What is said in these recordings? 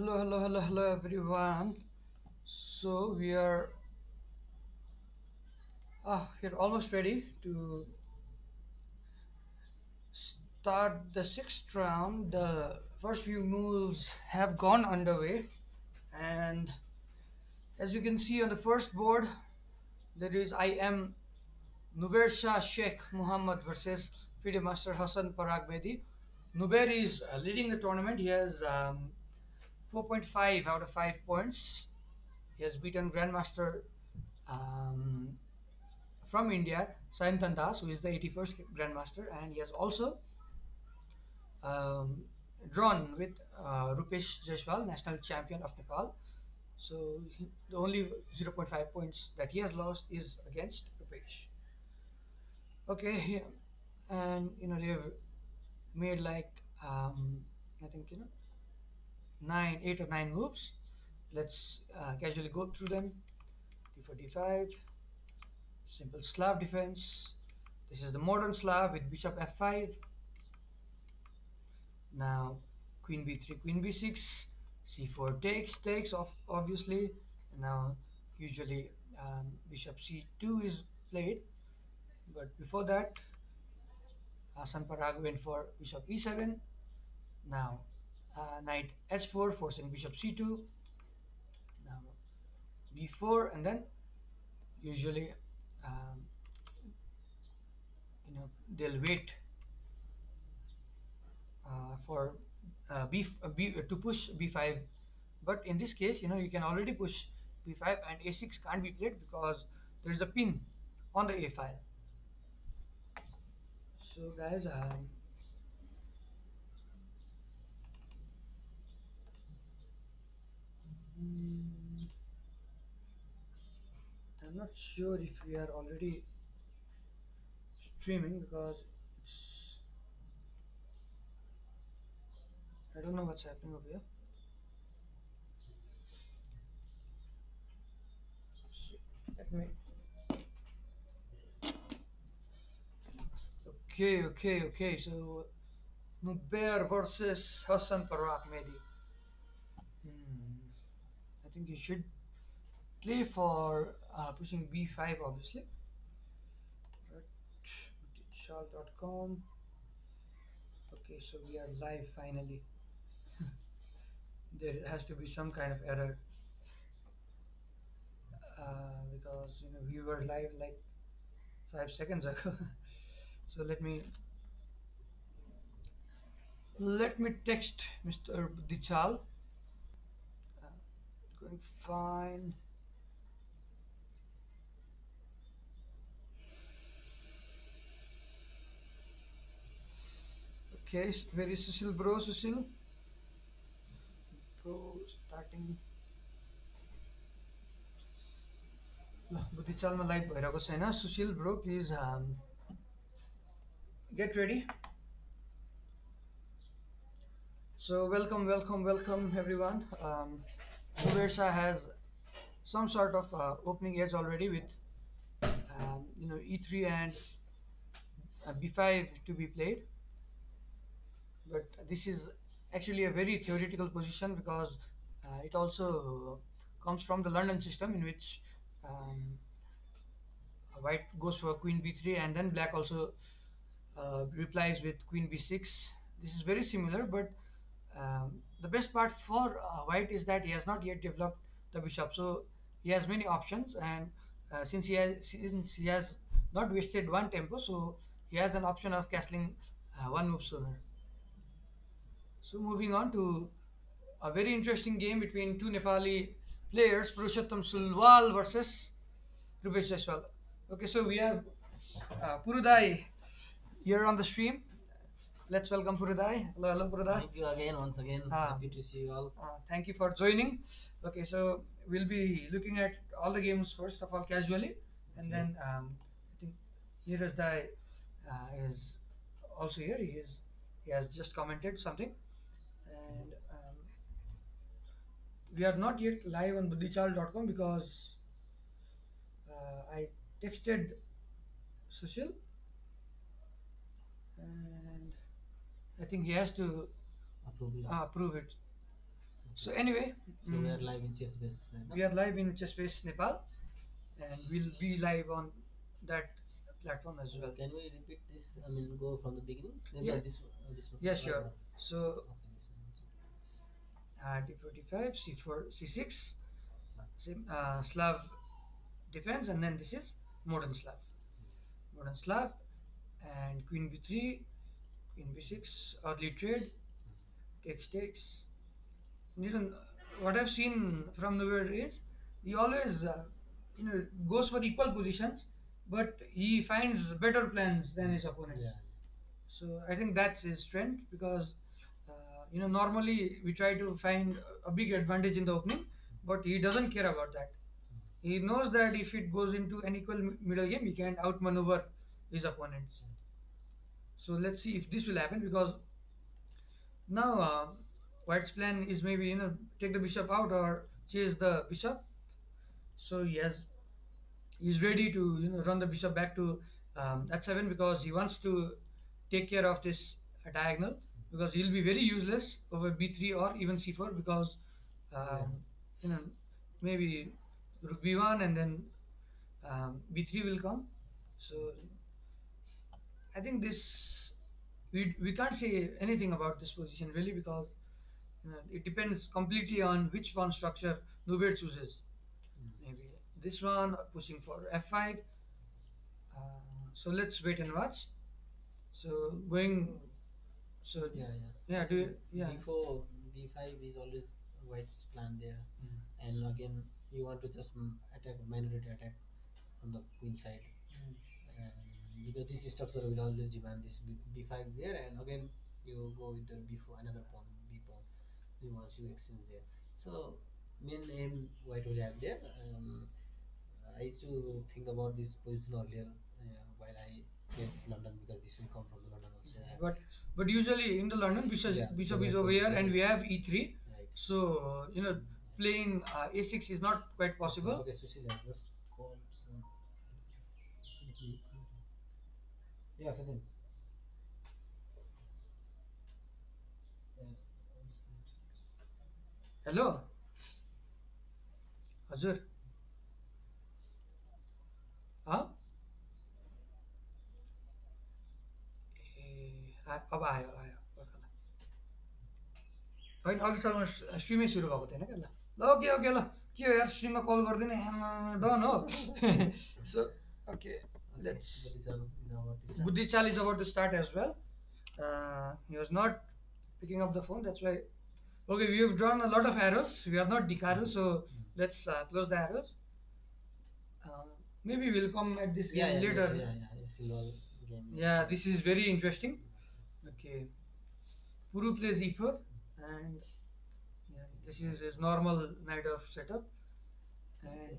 Hello everyone. So we're almost ready to start the sixth round. The first few moves have gone underway, and as you can see on the first board, there is I am Nubair Shah Sheikh Muhammad versus FIDE Master Hassan Parag Mehdi. Nubair is leading the tournament. He has 4.5 out of 5 points. He has beaten Grandmaster um, from India, Sayantan Das, who is the 81st Grandmaster, and he has also um, drawn with Rupesh Jaiswal, national champion of Nepal. So the only zero point 0.5 points that he has lost is against Rupesh. Okay, and they have made like I think 8 or 9 moves. Let's casually go through them. D4 D5, simple Slav defense. This is the modern Slav with bishop f5. Now queen b3, queen b6, c4 takes off obviously. Now usually bishop c2 is played, but before that Hassan Parag went for bishop e7. Now knight h4 forcing bishop c2. Now b4, and then usually um, they'll wait for to push b5, but in this case you can already push b5, and a6 can't be played because there is a pin on the a file. So guys, mm, I'm not sure if we are already streaming because it's I don't know what's happening over here. So let me okay, so Nubair versus Hassan Parag Mehdi. I think you should play for pushing b5 obviously. Shal.com. Okay, so we are live finally. There has to be some kind of error because we were live like 5 seconds ago. So let me text Mr. Dichal. Uh, Going fine. Okay, where is Susil bro? Susil bro starting. बुद्धिचालमा live भइरहेको छैन. Sushil bro please get ready. So welcome everyone. Nubair Shah has some sort of opening edge already with e3 and b5 to be played, but this is actually a very theoretical position because it also comes from the London system, in which um, white goes for queen b3 and then black also replies with queen b6. This is very similar, but the best part for white is that he has not yet developed the bishop, so he has many options, and since he has not wasted one tempo, so he has an option of castling one move sooner. So moving on to a very interesting game between two Nepali players, Purushottam Sulwal versus Rupesh Jaiswal. Okay, so we have Purudai here on the stream. Let's welcome Purudai. Hello, Purudai. Thank you again, once again. Happy to see you all. Thank you for joining. Okay, so we'll be looking at all the games first of all casually, and then I think Neeraj Dai is also here. He has just commented something, and we are not yet live on buddhichal.com because I texted Sushil, and I think he has to Approve it. approve it. So anyway, So we are live in chess base right now. we are live in Chess Base Nepal, and we'll be live on that platform as well. Can we repeat this? I mean, go from the beginning. Then Yeah. This one. Yeah, sure. So Okay, this one. d45, c4, c6, Slav defense, and then this is modern Slav. Modern Slav, and queen b3, queen b6, early trade, takes. You know, what I've seen from nowhere is he always, goes for equal positions, but he finds better plans than his opponent. Yeah. So I think that's his strength because, normally we try to find a big advantage in the opening, but he doesn't care about that. He knows that if it goes into an equal middle game, he can outmaneuver his opponents. So let's see if this will happen because now White's plan is maybe take the bishop out or chase the bishop. So he's ready to run the bishop back to h7 because he wants to take care of this diagonal because he'll be very useless over b3 or even c4 because you know maybe rook b1 and then b3 will come. So I think this we can't say anything about this position really because it depends completely on which pawn structure Nubert chooses. Maybe this one pushing for f5. So let's wait and watch. So going. So yeah. Do you, yeah. Before b5 is always White's plan there, and again you want to just attack minority attack from the queen side, because this structure will always demand this b5 there, and again you go with the b4 another pawn b pawn. Once you exchange there, so main aim White will have there. I used to think about this position earlier while I played this London because this will come from the London also. Yeah. But usually in the London bishop is over here and we have e3. Right. So playing a6 is not quite possible. Okay, Sushil has just called some. Yeah, Sachin. Hello. हजुर अब आयो आयो पर्खला होइन अघिसम्म स्ट्रिमै सुरु भएको थिएन क्या ल ओके ल के हो यार स्ट्रिममा कल गरिदिने डन हो so okay let's Buddhi Chal is about to start as well. He was not picking up the phone, that's why. Okay, we have drawn a lot of arrows. We are not Dikaru, so let's close the arrows. Maybe we'll come at this game later. Yeah, this is very interesting. Okay. Puru plays e4 and this is his normal knight of setup. And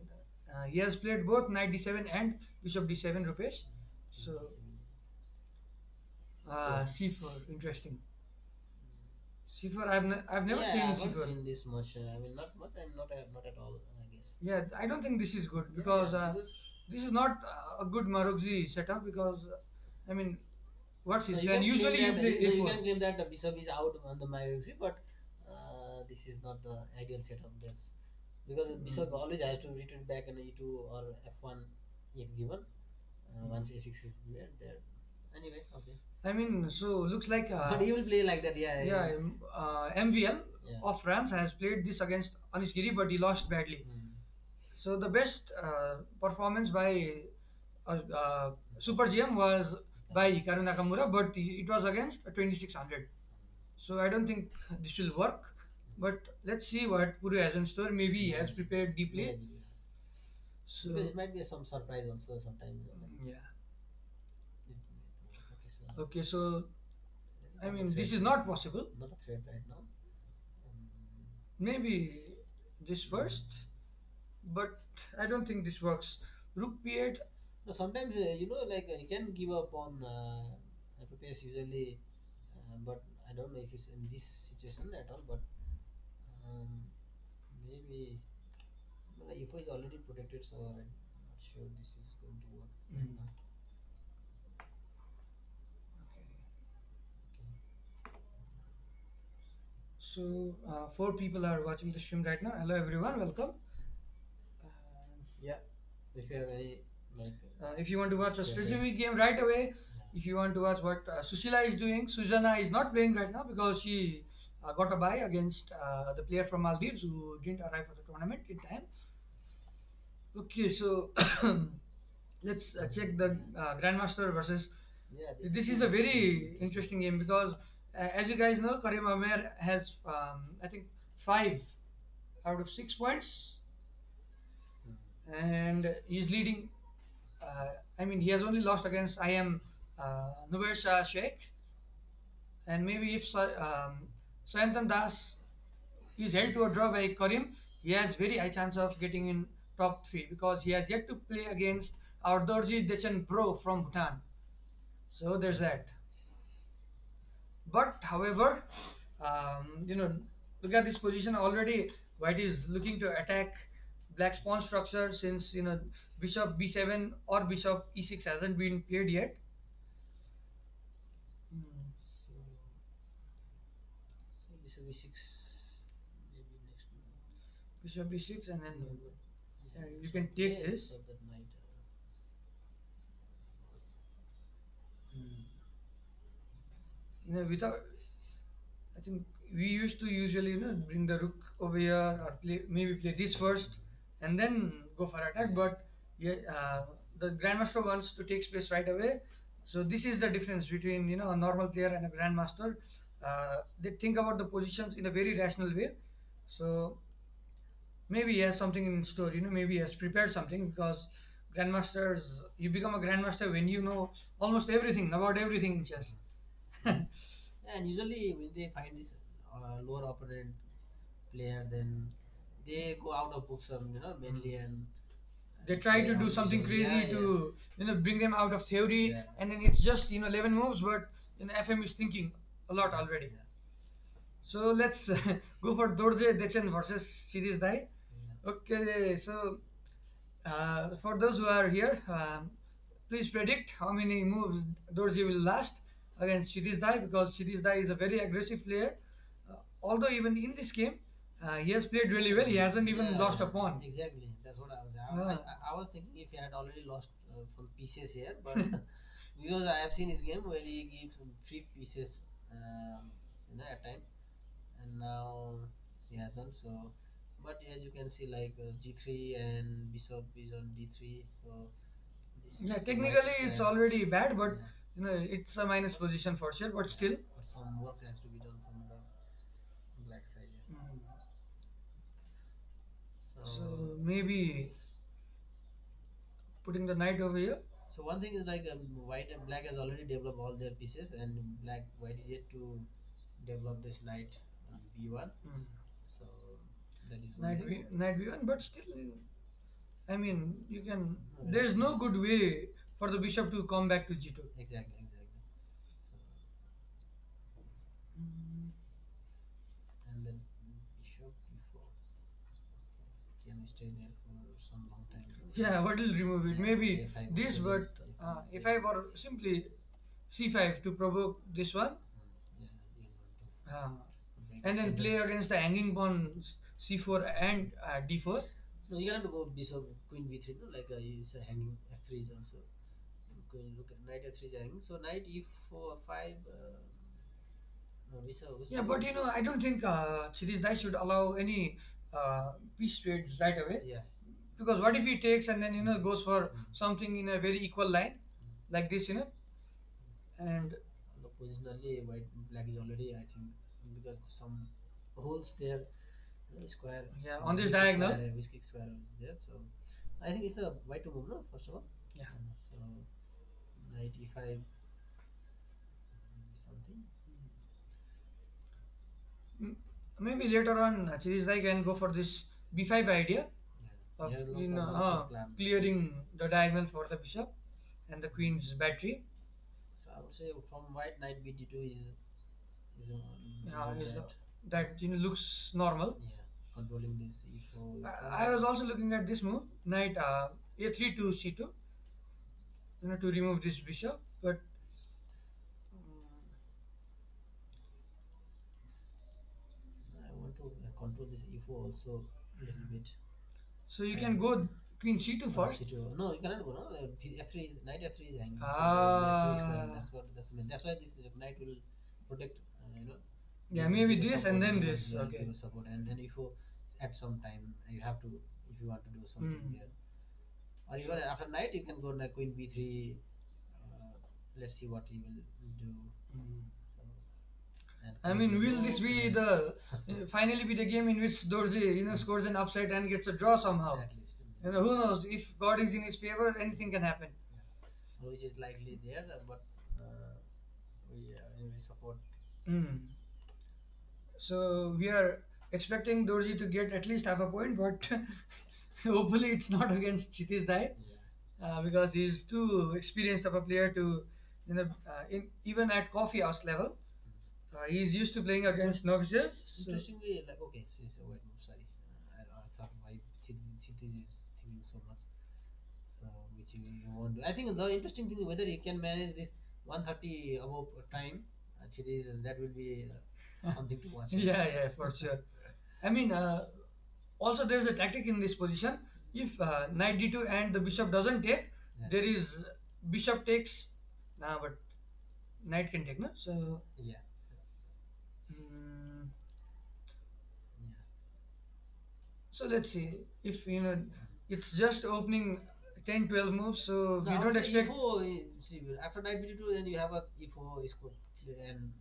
he has played both knight d7 and bishop d7, Rupesh. So c4, interesting. C4, I've never seen I C4. haven't seen this much. I mean, not much. I'm not at all. I guess. Yeah, I don't think this is good because this is not a good Marugzi setup because I mean, what's his plan? Usually you play A4. You can claim that the bishop is out on the Marugzi, but this is not the ideal setup. This because the bishop always has to retreat back in E2 or F1 if given. Once A6 is there. Anyway, okay. I mean, so looks like. But he will play like that, yeah. Yeah, MVL of France has played this against Anish Giri, but he lost badly. So the best performance by Super GM was by Hikaru Nakamura, but it was against 2600. So I don't think this will work. But let's see what Puru has in store. Maybe he has prepared deeply. Maybe, yeah. So because it might be some surprise also sometime. Yeah. Okay, so I mean, this is not possible. Not a threat right now. Maybe this first, but I don't think this works. Rook p8. No, sometimes like you can give up on FPS usually, but I don't know if it's in this situation at all. But maybe Ifo is already protected, so I'm not sure this is going to work right now. So, four people are watching the stream right now. Hello, everyone. Welcome. Yeah, if you have any like If you want to watch a favorite, specific game right away, if you want to watch what Sushila is doing, Sujana is not playing right now because she got a bye against the player from Maldives who didn't arrive for the tournament in time. Okay, so let's check the Grandmaster versus. yeah, This be is a very interesting. interesting game because, as you guys know, Karim Amer has, I think, 5 out of 6 points, and he's leading. Uh, I mean, he has only lost against I am Nubair Shah Sheikh, and maybe if Sayantan Das is held to a draw by Karim, he has very high chance of getting in top three because he has yet to play against our Dorji Dechen Pro from Bhutan. So there's that. But however, look at this position already. White is looking to attack black's pawn structure since bishop b7 or bishop e6 hasn't been played yet. Hmm. So bishop e6, maybe next move. Bishop b6 and then you So can take yeah, this. so that knight. Hmm. Without I think we used to usually bring the rook over here or maybe play this first and then go for attack. But yeah, the grandmaster wants to take space right away. So this is the difference between a normal player and a grandmaster. They think about the positions in a very rational way. So maybe he has something in store. Maybe he has prepared something because grandmasters. You become a grandmaster when you know almost everything about everything in chess. Yeah, and usually when they find this lower opponent player, then they go out of books, mainly and They try play to do on something visual. Yeah, crazy yeah, to bring them out of theory, yeah, and then it's just 11 moves, but FM is thinking a lot already. yeah, So let's go for Dorje Dechen versus Siddhish Dai. yeah. Okay, so for those who are here, please predict how many moves Dorje will last against Siddhish Dai because Siddhish Dai is a very aggressive player. Although even in this game, he has played really well. He hasn't even Yeah, lost a pawn. exactly. That's what I was. Ah. I was thinking if he had already lost from pieces here, but because I have seen his game where he gives free pieces, at time, and now he hasn't. So, but as you can see, like g3 and bishop is on d3. So Yeah, this white technically it's square. already bad, but Yeah, it's a minus position for sure. But yeah. still, But some work has to be done from the black side. Yeah. mm, so So maybe putting the knight over here. So one thing is like white and black has already developed all their pieces, and white is yet to develop this knight on b1. Mm. So that is one thing. Knight b1, but still, I mean, you can. No, There's no good way for the bishop to come back to g2. exactly, exactly. So Mm. and then bishop e4. Okay, can stay there for some long time. Yeah, what will remove it? Yeah, Maybe a5 this, also but there. A5 is there. if I were simply c5 to provoke this one, Yeah, you want to uh, break the and then center. play against the hanging pawns c4 and d4. No, you cannot go bishop queen b3. No, like it's a hanging f3 is also. You can look at knight f3 is hanging. So knight e4 5. No, which Yeah, one but you choose? I don't think Chiri's Dai should allow any piece trades right away. Yeah. Because what if he takes and then Mm. goes for Mm. something in a very equal line, like this, and Although positionally, white black is already, I think, because some holes there, square, yeah, the on this weak diagonal. square, weak square is there. So I think it's a white to move, no? First of all. Yeah. So knight e5, maybe something. Maybe later on, Chiri's Dai can go for this b5 idea Yeah. of He has lots of plan. clearing the diagonal for the bishop and the queen's battery. So I would say from white knight bd2 is Yeah, about is that. that looks normal. Yeah, controlling this e4 is I fine. was also looking at this move, knight a3 to c2, to remove this bishop, but control this e4 also a little bit. So you can go queen c2 first. C2. No, you cannot go. No, f3 is knight f3 is hanging. So f3 square. That's mean. That's why this knight will protect. Yeah, give, maybe give a this support, and then give a, this. yeah, Okay. give a support, and then if you at some time you have to, if you want to do something there, or even after knight you can go like queen b3. Let's see what he will do. So, and I mean, will low, this be the finally be the game in which Dorje scores an upset and gets a draw somehow? at least. Who knows? If God is in his favor, anything can happen. Yeah. Which is likely there, but we anyway support. So we are expecting Dorji to get at least half a point, but hopefully it's not against Chitish Dai, because he's too experienced of a player to, even at coffee house level, he's used to playing against novices. So Interestingly, like okay, wait, sorry, I thought why Chitish is thinking so much. So which you want to. I think the interesting thing is whether he can manage this 130 above time. Series that will be something to watch. yeah, for sure. I mean, also there's a tactic in this position. If knight d2 and the bishop doesn't take, there is bishop takes. But knight can take, no? So Yeah. mm, Yeah. so let's see if it's just opening 10-12 moves, so we don't expect. E4, see, after knight b2, then you have a e4 is good, and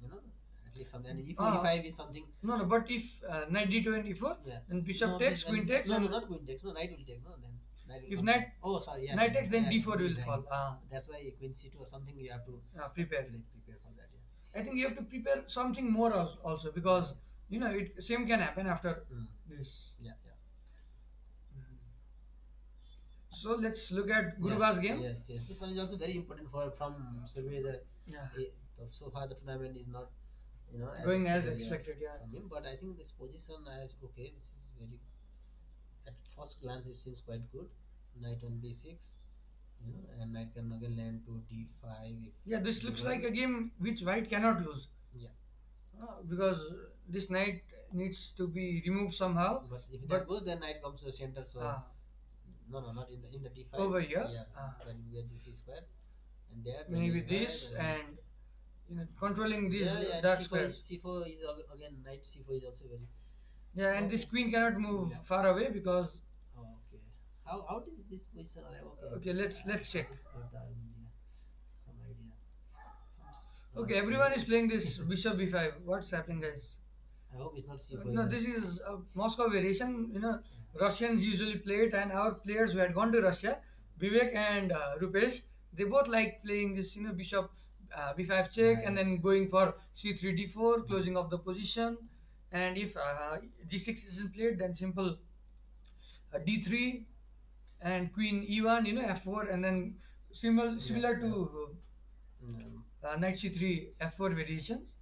at least something. And e4 e5 is something. No, but if knight d2 and e4, then bishop takes, queen takes, no, and not queen takes. No, knight will take. No, then knight will if come knight back. Oh, sorry, yeah. Knight takes, then yeah, d4 will fall. That's why queen c2 or something you have to Prepare. Prepare for that. Yeah. I think you have to prepare something more also, because it same can happen after this. Yeah. So let's look at Guruba's game. Yes. This one is also very important for from survey. So far the tournament is not Going as expected. Yeah. From him, but I think this position okay. This is very, at first glance it seems quite good. Knight on b6, and knight can again land to d5. Yeah, this looks like a game which white cannot lose. Yeah. Because this knight needs to be removed somehow. But if that goes, then knight comes to the center. So no, not in the d5. Over here. Yeah, so that will be a gc square, and there maybe this and controlling these dark squares. c4 is again knight c4 is also very. Yeah, and this queen cannot move far away because. Okay. How is this position? Okay, let's check. Some idea. Okay, everyone is playing this bishop b5. What's happening, guys? I hope it's not c4. No, this is a Moscow variation. Russians usually play it, and our players who had gone to Russia, Vivek and Rupesh, they both like playing this, bishop b5 check, and then going for c3 d4, closing of the position. And if g6 isn't played, then simple d3 and queen e1, f4, and then similar to knight c3 f4 variations.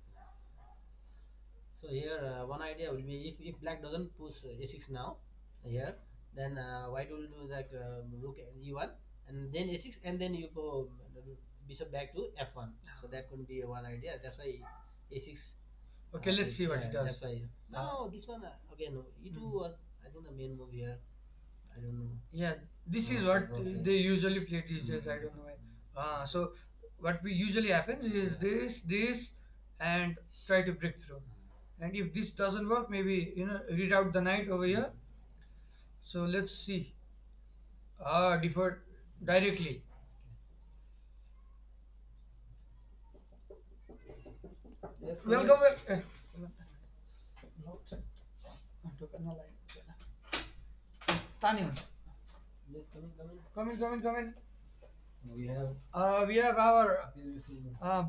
So here one idea will be, if black doesn't push a6 now here, then white will do like rook e1 and then a6, and then you go bishop back to f1. So that could be one idea. That's why a6. Okay, let's see what it does. That's why. No, this one again e2 was I think the main move here. I don't know. Yeah, this is what they usually play these days. I don't know why. So what we usually happens is this, and try to break through. And if this doesn't work, maybe read out the knight over here. So let's see. Defer directly. Yes, Welcome. Yes, Come in. We have our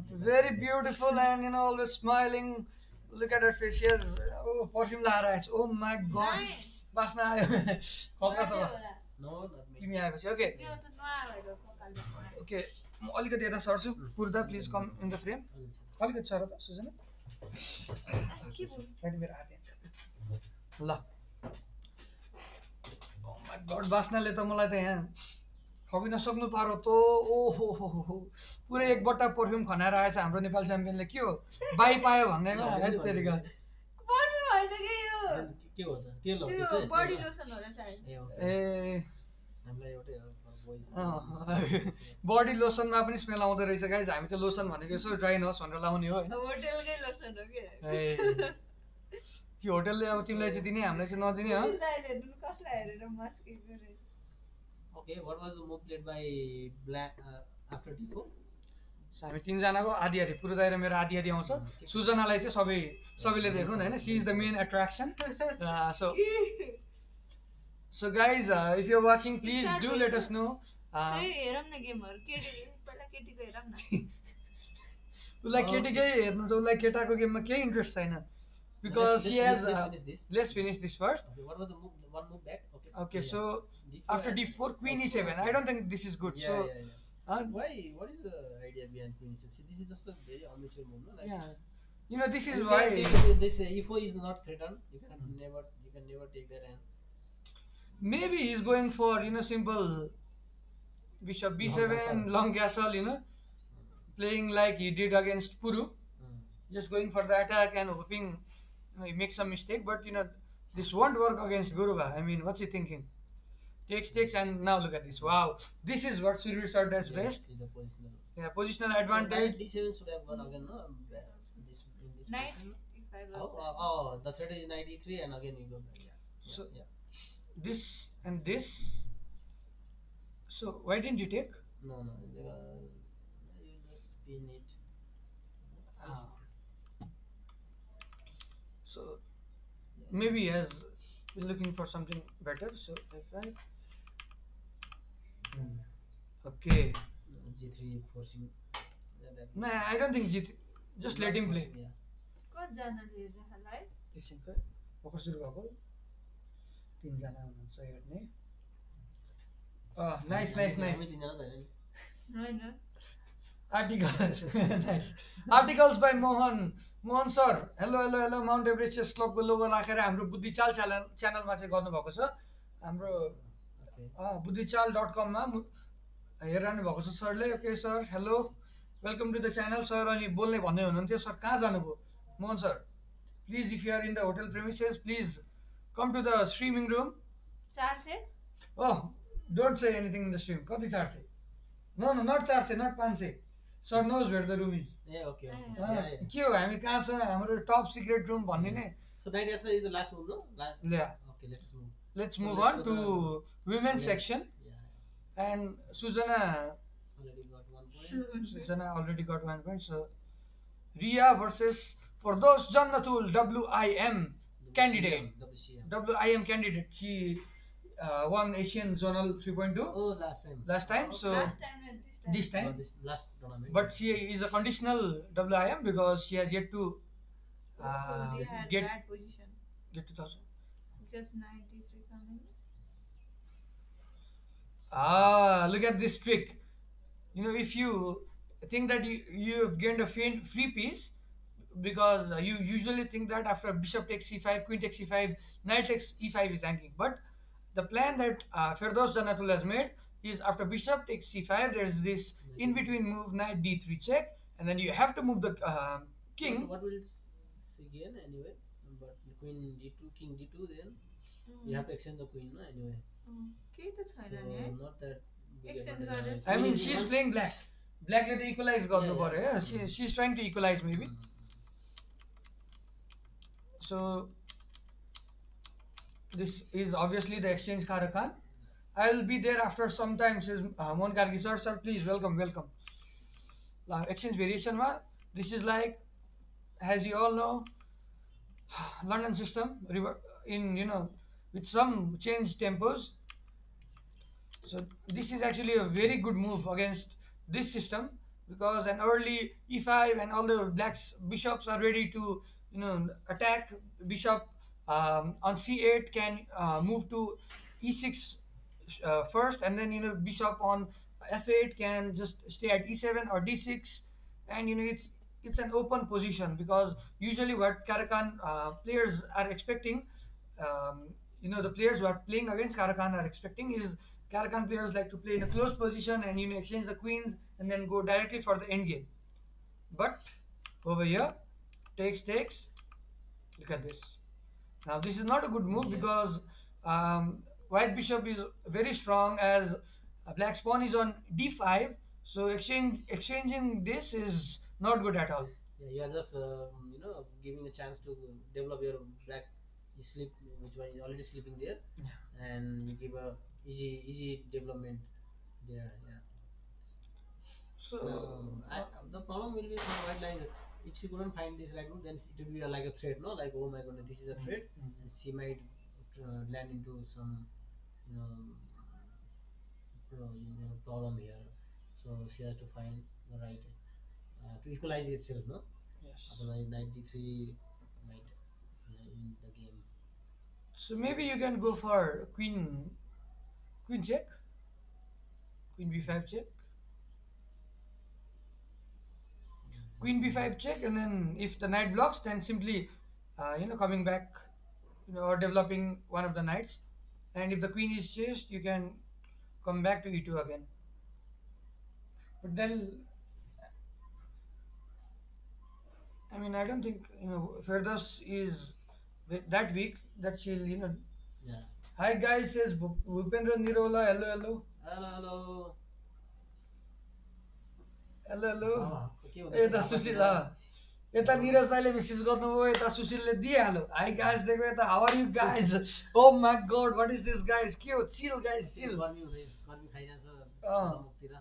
very beautiful and always smiling. Look at her face. She has perfume lara. Oh my god. Basna ayo. Khopra sa bas. No, not me. Timi aएपछि okay. Okay. म अलिकति यता सर्छु. पुर्दा please come in the frame. अलिकति sir त सुजना. मैले मेरो हात यहाँ ल. Oh my god, बास्नाले त मलाई त यहाँ खबिन सक्नु पारो त ओहो पुरै एक बट्टा पर्फ्युम खनाएर आएछ हाम्रो नेपाल च्याम्पियनले. के हो बाई पायो भन्नेमा हेत्तेरिका होइन के यो के हो त तेल हो त्यो बडी लोसन होला सायद ए हामीलाई एउटै बोइज बडी लोसनमा पनि स्मेल आउँदो रहेछ गाइज हामी त लोसन भनेको यसो ड्राई नहोस् भनेर लाउने हो होइन होटेलकै लोसन हो के कि होटेलले अब तिमीलाई चाहिँ दिने हामीलाई चाहिँ नदिने हो हेर्नु कसलाई हेरेर मस्केको रे Okay, what was the move played by Black after D4? हामी तिनजनाको आधी आधी पुरुदाई र मेरो आधी आधी आउँछ सुजनालाई चाहिँ सबैले देखौँ न होइन she is the main attraction so guys if you are watching please do let us know हेरौँ न गेमहरू पहिला केटीको हेरौँ न उसलाई केटीकै हेर्नु छ उसलाई केटाको गेममा केही इन्ट्रेस्ट छैन because she has let's finish this first. Okay, what was the move? One move back. Okay, so after d4 queen e7 I don't think this is good. Why what is the idea behind queen e7? See, this is just a very amateur move, no? Like, you know this is why this e4 is not threatened. You can never take that, and maybe he's going for simple bishop b7 long castle, playing like he did against Puru, just going for the attack and hoping he makes some mistake, but this won't work against Guruva. I mean, what's he thinking? Takes, and now look at this. Wow, this is what Surya does best. The positional. Yeah, positional advantage. So d7 should have gone again, no? This knight oh, the threat is knight e3, and again we go back. So this and this. So why didn't you take? No, you just pin it. So maybe he has been looking for something better. So f5. Okay. G3 forcing. No, I don't think G3. Just let him play. कतिजना थियो रेखालाई एकछिन भर्खर सुरु भएको तीनजना हुनुहुन्छ हेर्ने nice होइन articles by Mohan sir hello Mount Everest chess क्लबको लोगो राखेर हाम्रो बुद्धिचाल च्यानलमा चाहिँ गर्नुभएको छ हाम्रो बुद्धिचाल.com मा हेरिरहनु भएको छ सरले okay sir hello welcome to the channel sir अनि बोल्ने भन्दै हुनुहुन्थ्यो सर कहाँ जानुभयो Mohan sir please if you are in the hotel premises please come to the streaming room 400 oh don't say anything in the stream कति 400 no not 400 not 500 sir knows where the room is Okay. के हो हामी कहाँ छ हाम्रो top secret room भनिदिने So knight e5 is the last move, no? Okay, let's move on to women's section. And Sujana already got 1 point. So Ria versus for those Jannatul WIM candidate. She won Asian Zonal 3.2. Oh, last time. So this time. Last tournament. But she is a conditional WIM because she has yet to get bad position. Get to 1000. Because 93 coming. Look at this trick. If you think that you have gained a free piece, because you usually think that after bishop takes c5, queen takes c5, knight takes e5 is hanging. But the plan that Firdaus Jannatul has made is after bishop takes c5, there's this in between move knight d3 check, and then you have to move the king. What will she gain anyway? But queen d2, king d2, then you have to exchange the queen, no? Anyway. Not that I mean, she's playing black. Blackले त equalize गर्नु पर्यो she's trying to equalize maybe. So this is obviously the exchange Karakan. I will be there after some time, says Mohan Kargi sir please welcome. Exchange variation ma this is like, as you all know, London system in with some change tempos. So this is actually a very good move against this system, because an early e5 and all the blacks bishops are ready to attack. Bishop on c8 can move to e6 first, and then bishop on f8 can just stay at e7 or d6, and it's an open position, because usually what Karakan players are expecting, the players who are playing against Karakan are expecting is Karakan players like to play in a closed position and exchange the queens and then go directly for the end game. But over here, takes. Look at this. Now this is not a good move Yeah. because white bishop is very strong as black pawn is on d5. So exchanging this is not good at all. Yeah, you are just giving a chance to develop your black. You sleep, which one is already sleeping there, and you give a easy development there. Yeah. So The problem will be for white, like if she couldn't find this right move, then it will be like a threat, no? Like, oh my goodness, this is a threat, and she might land into some you know problem here. So she has to find the right to equalize itself, no? yes. Otherwise, knight d3 might in the game. So maybe you can go for queen check, queen b5 check, queen b5 check, and then if the knight blocks, then simply coming back, or developing one of the knights, and if the queen is chased, you can come back to e2 again. But then, I mean, I don't think Ferdas is that weak that she'll Yeah. Hi guys, says Bhupendra Nirola. Hello, hello, Hello. hello, hello. के यता सुशील यता निरज दाइले message गर्नुभयो, यता सुशीलले दिइहाल्यो high guys देखो यता how are you guys, oh my god what is this guys, के हो चिल गाइस चिल। गर्मी खाइरहेछ दमकतिर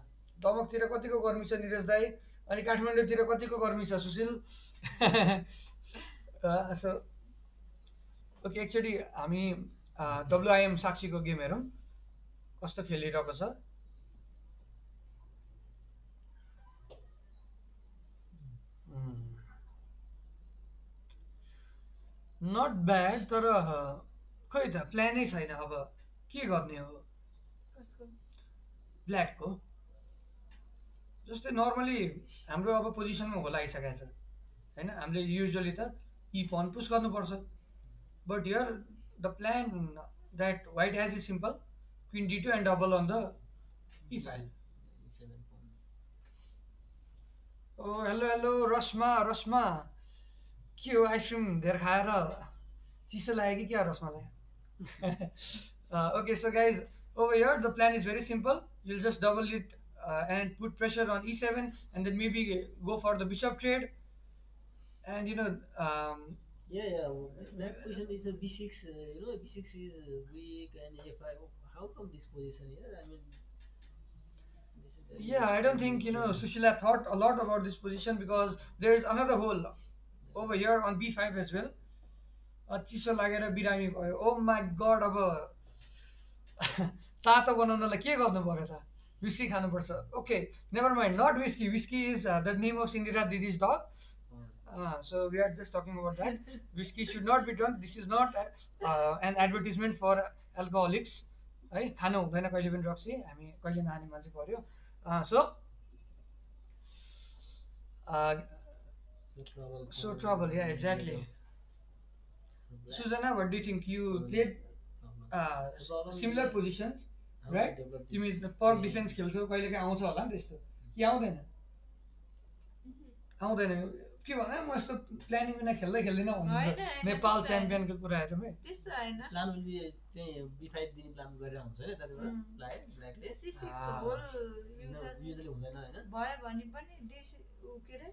दमकतिर कतिको गर्मी छ निरज दाई, अनि काठमाडौँतिर कतिको गर्मी छ सुशील। सो ओके, एकचोटि हामी WIM साक्षीको गेम हेरौँ कस्तो खेलिरहेको छ। नट ब्याड, तर खै त प्लानै छैन अब के गर्ने हो ब्ल्याकको। जस्तै नर्मली हाम्रो अब पोजिसनमा हो लागिसकेको छ होइन, हामीले युजुअली त ई पन पुस गर्नुपर्छ, but here the plan that white has is simple, queen d2 and double on the e file. Oh hello hello Rashma, Rashma के हो आइसक्रिम धेर खाएर चिसो लाग्यो कि क्या रश्मालाई? Okay, so guys, over here the plan is very simple. You'll just double it and put pressure on e7, and then maybe go for the bishop trade, and Yeah. This black position is a b6. B6 is weak, and a5. How come this position here? I mean, this is very yeah, I don't think Sushila thought a lot about this position because there is another hole over here on b5 as well. चिसो लागेर बिरामी भयो, ओ माई गड। अब तातो बनाउनलाई के गर्नु पर्यो त, विस्की खानुपर्छ। Okay, never mind, not whisky, whisky is the name of Sindira दिदीज dog. So we are just talking about that. Whiskey should not be drunk. This is not an advertisement for alcoholics. है, खानु हुँदैन कहिले पनि रक्सी, हामी कहिले नखाने मान्छे पर्यो। So trouble, yeah, exactly. Susanna, what do you think? You played similar positions, right? तिमी पर्क डिफेन्स खेल्छौ, कहिले काहीँ आउँछ होला नि त्यस्तो, कि आउँदैन? आउँदैन के भन्दा म यस्तो प्लानिङ बिना खेल्दै खेल्दिनँ भन्नुहुन्छ नेपाल च्याम्पियनको कुराहरू। प्लान विल बी चाहिँ b5 दिने प्लान गरेर हुन्छ हैन त्यतिबेला ब्ल्याकले युजुअली हुँदैन हैन, भयो भने पनि के रे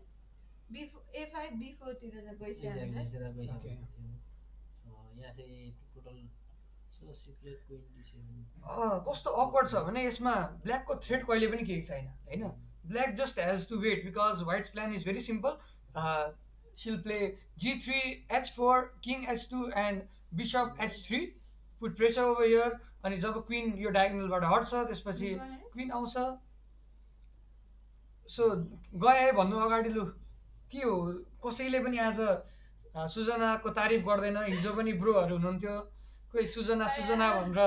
a5 b4 तिर चाहिँ गइसक्यो। यहाँ चाहिँ total so secrete queen d7 कस्तो अक्वर्ड छ भने यसमा ब्ल्याकको थ्रेड कहिले पनि केही छैन हैन। Black just has to wait because white's plan is very simple. she'll play g3 h4 king h2 and bishop h3, put pressure over here, अनि जब क्वीन यो डायगोनलबाट हट्छ त्यसपछि क्वीन आउँछ। सो गए भन्नु अगाडि लु के हो, कसैले पनि आज सुजनाको तारिफ गर्दैन, हिजो पनि ब्रोहरू हुनुहुन्थ्यो कोही सुजना सुजना भनेर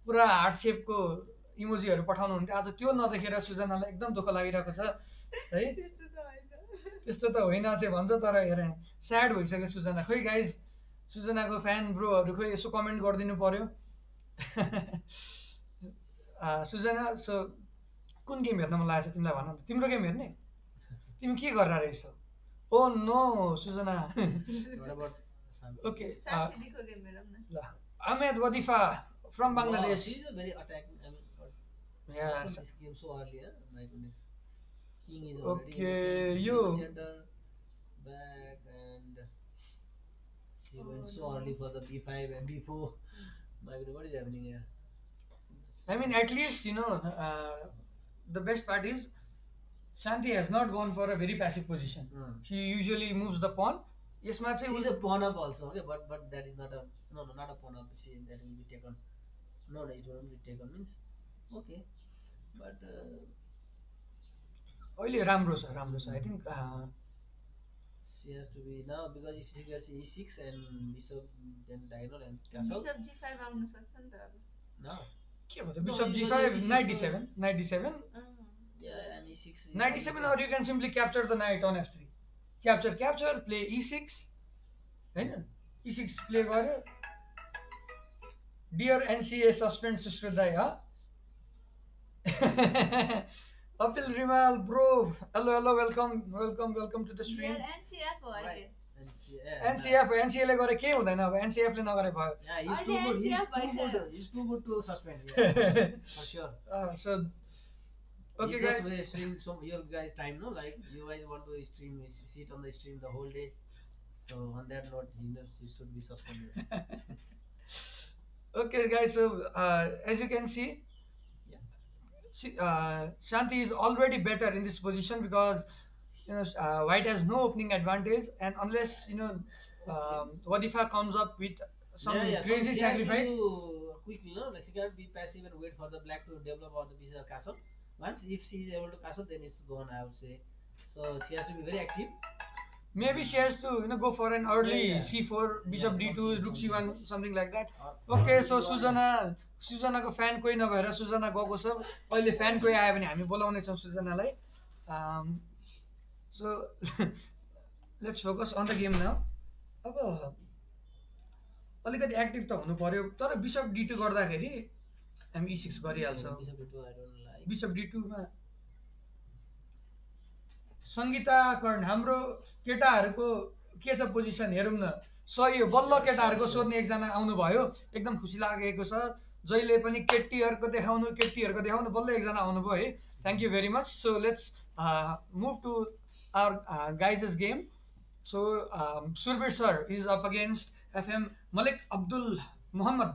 पुरा हार्ट सेपको इमोजीहरू पठाउनुहुन्थ्यो, आज त्यो नदेखेर सुजनालाई एकदम दुःख लागिरहेको छ है। त्यस्तो त होइन चाहिँ भन्छ, तर हेर स्याड भइसक्यो सुजना। खोइ गाइज, सुजनाको फ्यान ब्रोहरू खोइ यसो कमेन्ट गरिदिनु पर्यो। सुजना, सो कुन गेम हेर्न मन लागेको छ तिमीलाई, भन न, तिम्रो गेम हेर्ने, तिमी के गरेर रहेछौ? Oh no Sujana, Okay. Santi dikho ke mero na. ल Ahmed Wadifa from Wow, Bangladesh. she's a very attacking. I mean, Yeah. this game so early, huh? My goodness. King is already Okay, innocent, you. still center, back, and she went so early for the b5 and b4. My goodness, what is happening here? I mean, at least, the best part is Shanti has not gone for a very passive position. She usually moves the pawn. Yes, She's a pawn up also, okay, but that is not a no, not a pawn up. She that will be taken. No, it won't be taken. Means okay, but Only राम्रो छ I think she has to be now because if she gets e6 and bishop, then diagonal and castle. Bishop g5 आउनु सक्छ नि त अब. No. के भयो त Bishop g5, knight d7, knight d7. Yeah, and e6. Knight d7, or you can simply capture the knight on f3. Capture, play e6. Hahn? e6 play गर्यो. Dear NCA suspend Sushridai, huh? Apil Rimal, bro. Hello, welcome to the stream. NCF हो अहिले. NCF ले गरे के हुँदैन अब NCF ले नगरे भयो. Yeah, he's too good to suspend. Yeah, for sure. So okay guys, we stream some your guys time, no, like you guys want to stream, sit on the stream the whole day, so on that note he should be suspended. Okay guys, so as you can see, Shanti is already better in this position because white has no opening advantage, and unless Wadifa comes up with some crazy so sacrifice. Quickly, no, like she can't be passive and wait for the black to develop all the pieces of castle. Once if she is able to castle, then it's gone, I would say. So she has to be very active. Maybe she has to go for an early c4, bishop d2, rook c1, something like that. Okay, so Suzana को fan कोही नभएर सुजना गएको छ. अहिले fan कोही आयो भने हामी बोलाउने छौँ सुजनालाई. So let's focus on the game now. अब अलिकति एक्टिभ त हुनु पर्यो, तर बिशप d2 गर्दाखेरि हामी e6 गरिहाल्छौँ. बिशप d2 मा संगीता कर्ण हाम्रो केटाहरूको के छ पोजिसन हेरौँ न. सही हो, बल्ल केटाहरूको सोध्ने एकजना आउनुभयो, एकदम खुसी लागेको छ. जहिले पनि केटीहरूको देखाउनु बल्ल एकजना आउनुभयो है. Thank you very much. So let's move to our guys' game. So Surbir sir is up against FM Malik Abdul Muhammad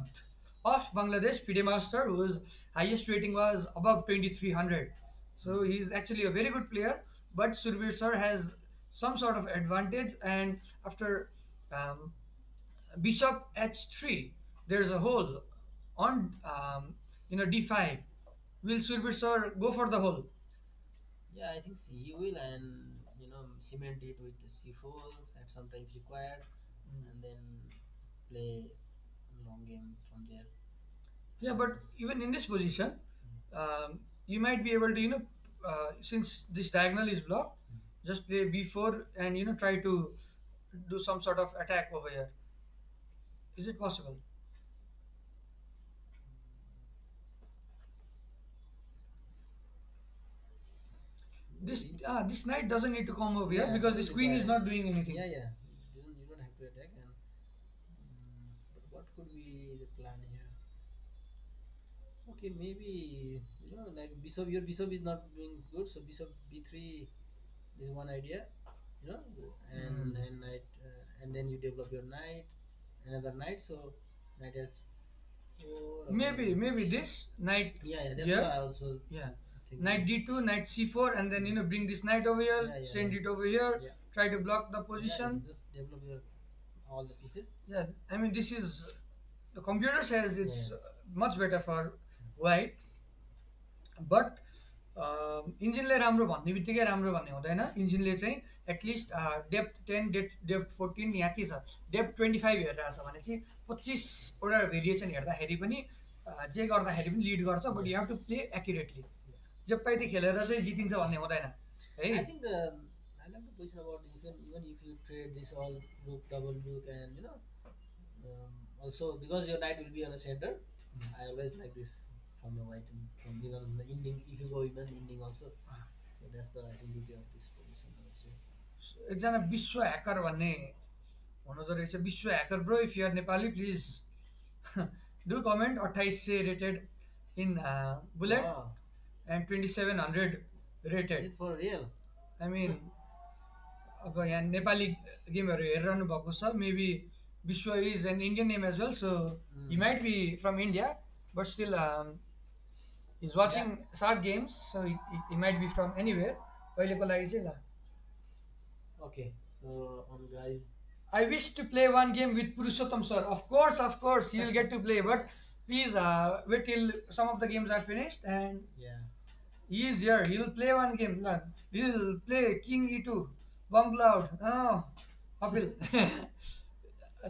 of Bangladesh, FIDE master, whose highest rating was above 2300. So he's actually a very good player, but Surbir sir has some sort of advantage, and after bishop h3, there's a hole on d5. Will Surbir sir go for the hole? Yeah, I think he will, and cement it with the c4 at some times required, and then play long game from there. Yeah, but even in this position, you might be able to since this diagonal is blocked, just play b4 and try to do some sort of attack over here. Is it possible? This knight doesn't need to come over here because this queen is not doing anything. Yeah. You don't have to attack. And but what could be the plan here? Okay, maybe like your bishop is not doing good, so bishop b3 is one idea, and knight, and then you develop your knight, another knight, so knight has 4. Maybe this knight. Yeah, that's what I also. Yeah. Knight d2, knight c4, and then bring this knight over here, send it over here, try to block the position. Just develop all the pieces. Yeah, I mean this is the computer says it's much better for white, but इन्जिनले राम्रो भन्ने बित्तिकै राम्रो भन्ने हुँदैन. इन्जिनले चाहिँ at least depth 10, depth 14, यहाँ के छ डेप्थ 25 हेरिरहेछ भने चाहिँ 25वटा भेरिएसन हेर्दाखेरि पनि जे गर्दाखेरि पनि लिड गर्छ, but you have to play accurately. जेपाइते खेलेर चाहिँ जितिन्छ भन्ने हुँदैन है. I think I like the position about even if you trade this all rook, double rook, and also because your knight will be on the center. I always like this from the white, and from even the ending, if you go even ending also. So that's the, I think, beauty of this position, I would say. एकजना विश्व hacker भन्ने हुँदो रहेछ Vishwa hacker bro if you are Nepali please do comment 2800 rated in bullet Wow. And 2700 Is rated it for real? I mean अब यहाँ नेपाली गेमहरू हेरिरहनु भएको छ maybe Vishwa is an Indian name as well so he might be from India but still is watching SAARC games so he might be from anywhere अहिलेको लागि चाहिँ ल Okay, so guys. I wish to play one game with Purushottam sir. Of course, you'll get to play. But please wait till some of the games are finished and Yeah. he is here. He'll play one game. No, he'll play King E2, Bomb Cloud. Oh, Apil.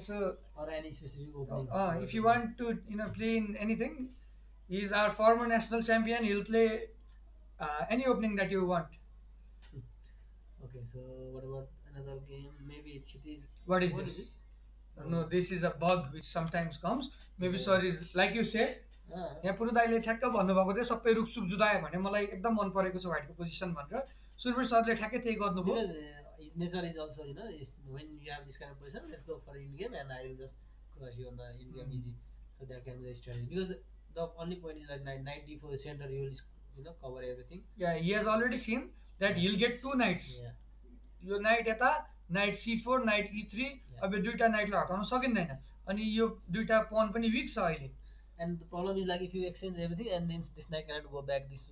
So Or any specific opening. if you want to play in anything, he's our former national champion. He'll play any opening that you want. Okay, so what about another game? Maybe it's What is this? No, this is a bug which sometimes comes. Maybe sorry, like you said. यहाँ पुरु दाइले ठ्याक्क भन्नुभएको थियो सबै रुखसुख जुदायो भने मलाई एकदम मन परेको छ व्हाइटको पोजिसन भनेर सुरवीर सरले ठ्याक्कै त्यही गर्नुभयो Because his nature is also, is when you have this kind of position, let's go for in game and I will just crush you on the in game easy. So that can be the strategy. Because the only point is like knight d4 center, you will cover everything. Yeah, he has already seen that he'll get two knights. Yeah. Yo night यता night c4 night e3 अब यो दुईटा नाइटलाई हटाउन सकिँदैन अनि यो दुईटा पन पनि Wick छ अहिले. And the problem is like if you exchange everything and then this knight cannot go back, this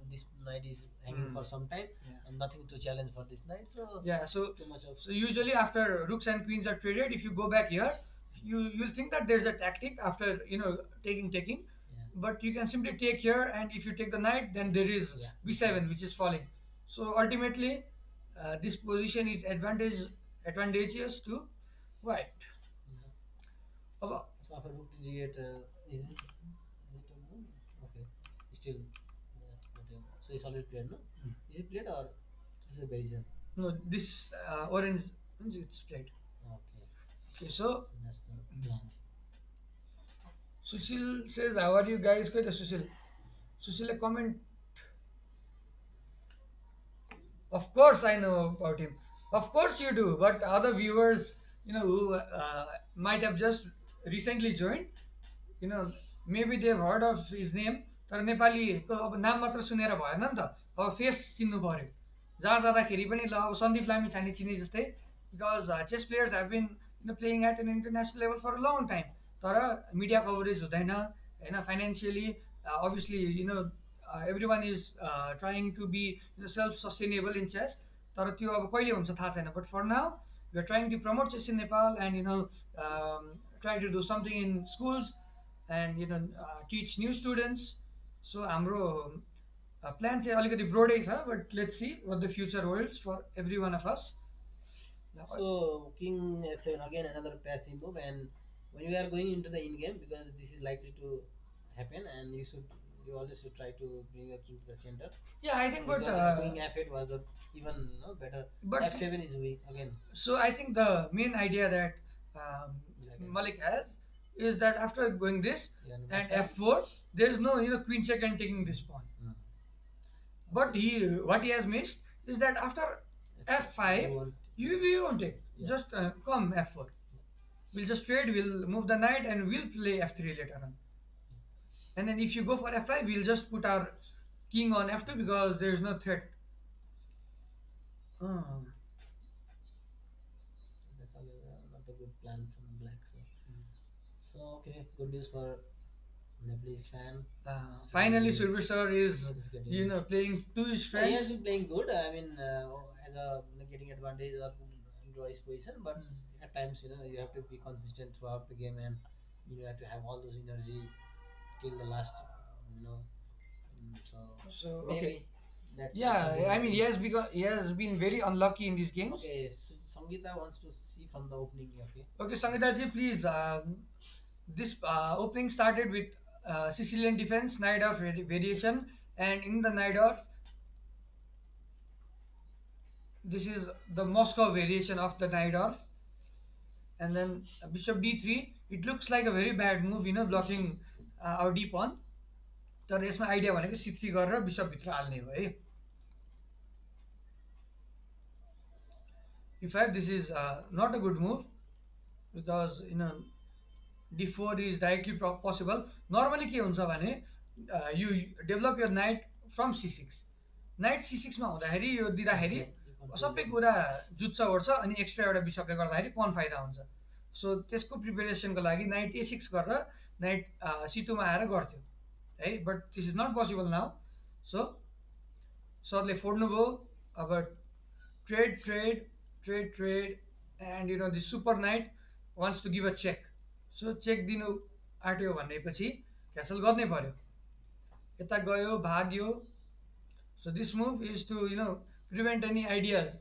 knight is hanging for some time and nothing to challenge for this knight. So yeah, so too much of so usually after rooks and queens are traded, if you go back here, you'll think that there's a tactic after taking, but you can simply take here and if you take the knight, then there is b7 which is falling. So ultimately, this position is advantageous to white. So after rook to g8, is it a move? Okay, still whatever. So it's already played, no? Is it played or this is a Bayesian? No, this orange means it's played. Okay, so that's the plan. Sushil says, how are you guys? Good, Sushil, a comment. Of course, I know about him. Of course, you do. But other viewers, who might have just recently joined, maybe they've heard of his name. तर नेपालीको अब नाम मात्र सुनेर भएन नि त अब फेस चिन्नु पर्यो जहाँ जाँदाखेरि पनि ल अब सन्दीप लामी छाने चिने जस्तै because chess players have been playing at an international level for a long time तर मिडिया कभरेज हुँदैन होइन financially obviously everyone is trying to be self sustainable in chess तर त्यो अब कहिले हुन्छ थाहा छैन but for now we are trying to promote chess in Nepal and try to do something in schools and teach new students so हाम्रो plan चाहिँ अलिकति ब्रोडै छ but let's see what the future holds for every one of us. So king h7 again another passive move, and when you are going into the in game, because this is likely to happen, and you always should try to bring your king to the center. Yeah, I think but queen f8 was the even better. But f7 is weak again. So I think the main idea that Malik has is that after going this and f4, there is no queen check and taking this pawn. But what he has missed is that after f5, you won't take. Just come f4. We'll just trade. We'll move the knight and we'll play f3 later on. And then if you go for f5, we'll just put our king on f2 because there's no threat. That's not a good plan from black. So okay, good news for Nepalese fan. Finally, Survir sir is playing to his strengths. He has been playing good. I mean, as a getting advantage or draw his position, but at times you have to be consistent throughout the game, and you have to have all those energy till the last. So maybe. Okay. Yeah, I mean he has been very unlucky in these games. Okay, so Sangeeta wants to see from the opening. Okay, Sangeeta ji, please. This opening started with Sicilian defense, Najdorf variation, and in the Najdorf, this is the Moscow variation of the Najdorf, and then bishop d3. It looks like a very bad move, blocking our d pawn. तर यसमा idea भनेको c3 गरेर bishop भित्र हाल्ने हो है. In fact, this is not a good move. because d4 is directly possible. Normally के हुन्छ भने you develop your knight from c6. Knight c6 मा हुँदाखेरि यो दिँदाखेरि सबै कुरा जुत्छ ओर्छ अनि एक्स्ट्रा एउटा बिसपले गर्दाखेरि पन फाइदा हुन्छ. सो त्यसको प्रिपेरेसनको लागि नाइट a6 गरेर नाइट c2 मा आएर गर्थ्यो है. But this is not possible now. So सरले फोड्नुभयो. अब trade trade trade trade and this super knight wants to give a check. So check दिनु आँट्यो भनेपछि क्यान्सल गर्नै पर्यो. यता गयो भाग्यो. So this move is to prevent any ideas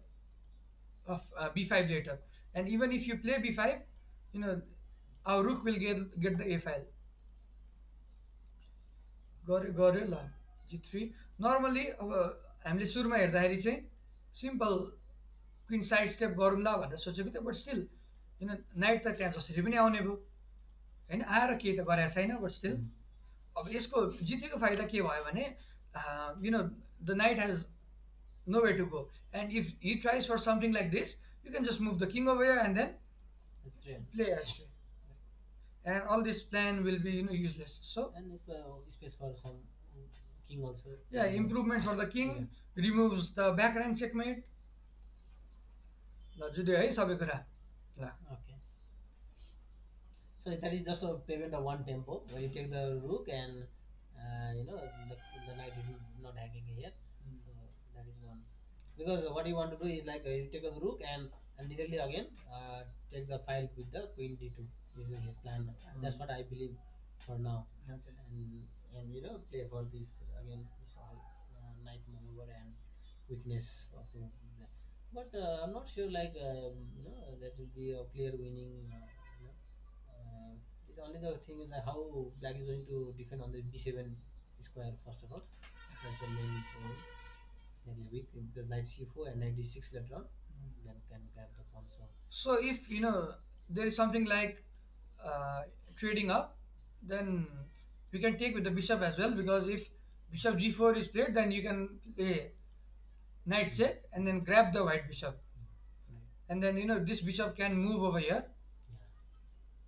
of b5 later. And even if you play b5, our rook will get the a file. गर्यो ल g3. नर्मली अब हामीले सुरुमा हेर्दाखेरि चाहिँ सिम्पल क्विन साइड स्टेप गरौँला भनेर सोचेको थियो. बट स्टिल नाइट त त्यहाँ जसरी पनि आउने भयो होइन. आएर केही त गरेको छैन. बट स्टिल अब यसको g3 को फाइदा के भयो भने the night hedge no way to go. And if he tries for something like this, you can just move the king over here and then play astray. And all this plan will be useless. So and it's a space for some king also. Yeah, improvement for the king. Yeah. Removes the back rank checkmate. ल जुद्यो है सबै कुरा. ल okay. So that is just a prevent of one tempo where you take the rook and the knight is not hanging here. So that is one. Because what you want to do is like you take the rook and directly again take the file with the queen d2. This is his plan. That's what I believe for now. Okay. And play for this again. This all knight maneuver and weakness of the. But I'm not sure like that will be a clear winning. It's only the thing is like how black is going to defend on the b7 square first of all. That's the main problem. That is weak because knight c4 and knight d6 later on, then can grab the pawn. So if there is something like trading up, then we can take with the bishop as well, because if bishop g4 is played, then you can play knight check and then grab the white bishop, and then this bishop can move over here.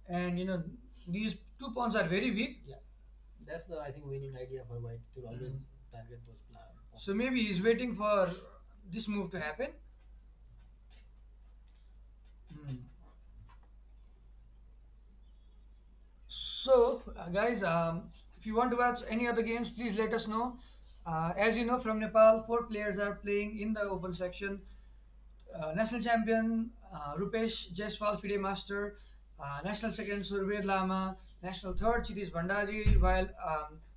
And these two pawns are very weak. Yeah, that's the I think winning idea for white to always target those pawns. So maybe he's waiting for this move to happen. So guys, if you want to watch any other games, please let us know. As you know, from Nepal, 4 players are playing in the open section. National champion Rupesh Jaiswal, FIDE master. National second Surbir Lama. National third Chitish Bhandari, while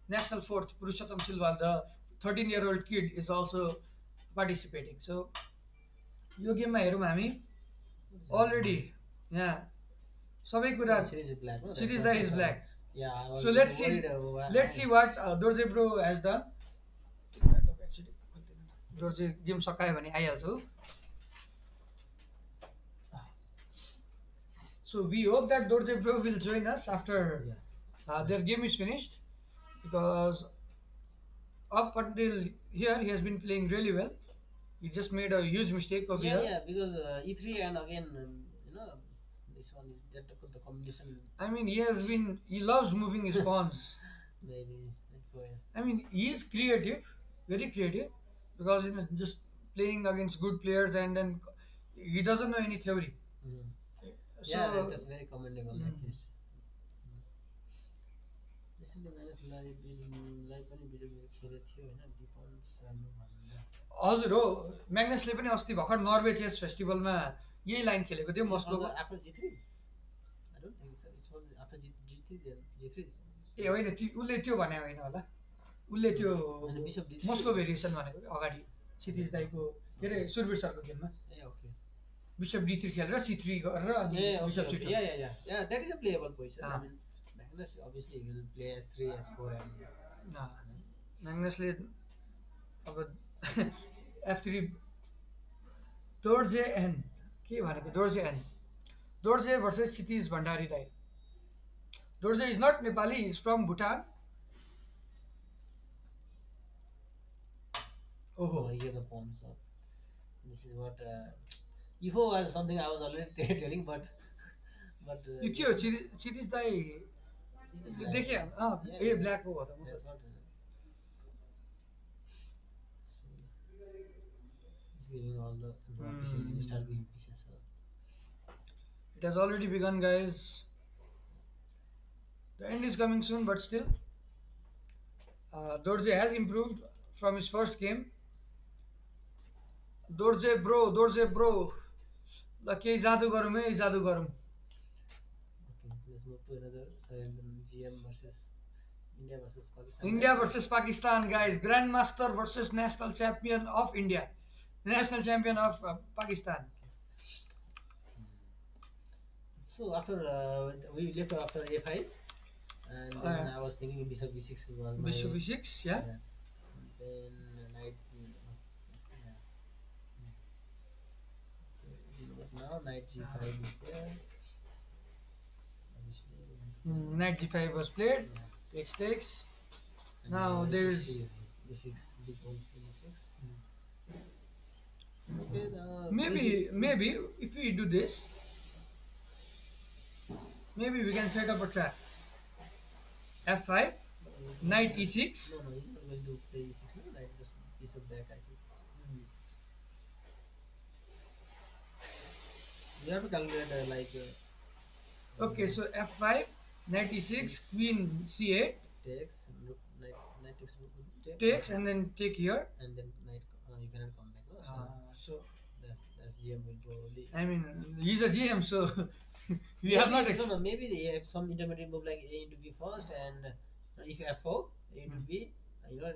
national fourth Purushottam Silwal, the 13-year-old kid, is also participating. So यो गेममा हेरौँ हामी already yeah सबै कुरा series is black. No? Series is black. Yeah. So let's see what Dorje bro has done. Dorje game सकायो भने आइहाल्छ. So we hope that Dorje bro will join us after their game is finished, because up until here he has been playing really well. He just made a huge mistake over here. Yeah, because e3 and again this one is the combination. I mean, he loves moving his pawns. Maybe. I mean, he is creative, very creative, because just playing against good players, and then he doesn't know any theory. So, yeah, that's very commendable at least. हजुर हो, म्याग्नसले पनि अस्ति भर्खर Norway chess फेस्टिभलमा यही line खेलेको थियो मस्कोको. After g3? I don't think so. It was after g3. ए होइन, उसले त्यो भने होइन होला. उसले त्यो मस्को भेरिएसन भनेको अगाडि क्षितिज दाईको के अरे सुरवीर सरको गेममा. ए ओके. बिशप d3 खेलेर c3 गरेर अनि bishop c2. Yeah, that is a playable position. I mean, Magnus obviously will play s3 s4 and म्याग्नसले अब f3 दोर्जे एन के भनेको, दोर्जे एन, दोर्जे भर्सेस क्षितिज भण्डारी दाई. Dorje is not Nepali, he is from Bhutan. Oh, here the pawns. So this is what e4 was something I was already telling, but But यो के हो क्षितिज दाई he's a देखेँ yeah, ए black हो त that's what so he's giving all the draw pieces. He'll start giving pieces. So It has already begun, guys. The end is coming soon, but still, Dorje has improved from his first game. Dorje bro, ल केही जादु गरौँ है जादु गरौँ. okay, let's move to another. So and then GM versus India versus Pakistan. India versus Pakistan, guys. Grandmaster versus national champion of India. National champion of Pakistan. So after we left after A5, and then I was thinking bishop B6 was my Bishop B6, yeah. Then knight yeah. Okay, but now knight G5 is there. Knight G5 was played. Yeah. Takes. And now there's B6 big old B6. Okay, now maybe if we do this, maybe we can set up a trap. F5, knight E6. No, he's not going to play E6. No, knight just piece of back. I think. You have to calculate like. Okay, so F5, knight E6, queen C8. Takes knight takes takes and then take here. And then knight you cannot come back. No? So that's GM will probably. I mean, he's a GM, so we have not. No, maybe they have some intermediate move like A into B first, and if F4 A into B, you know,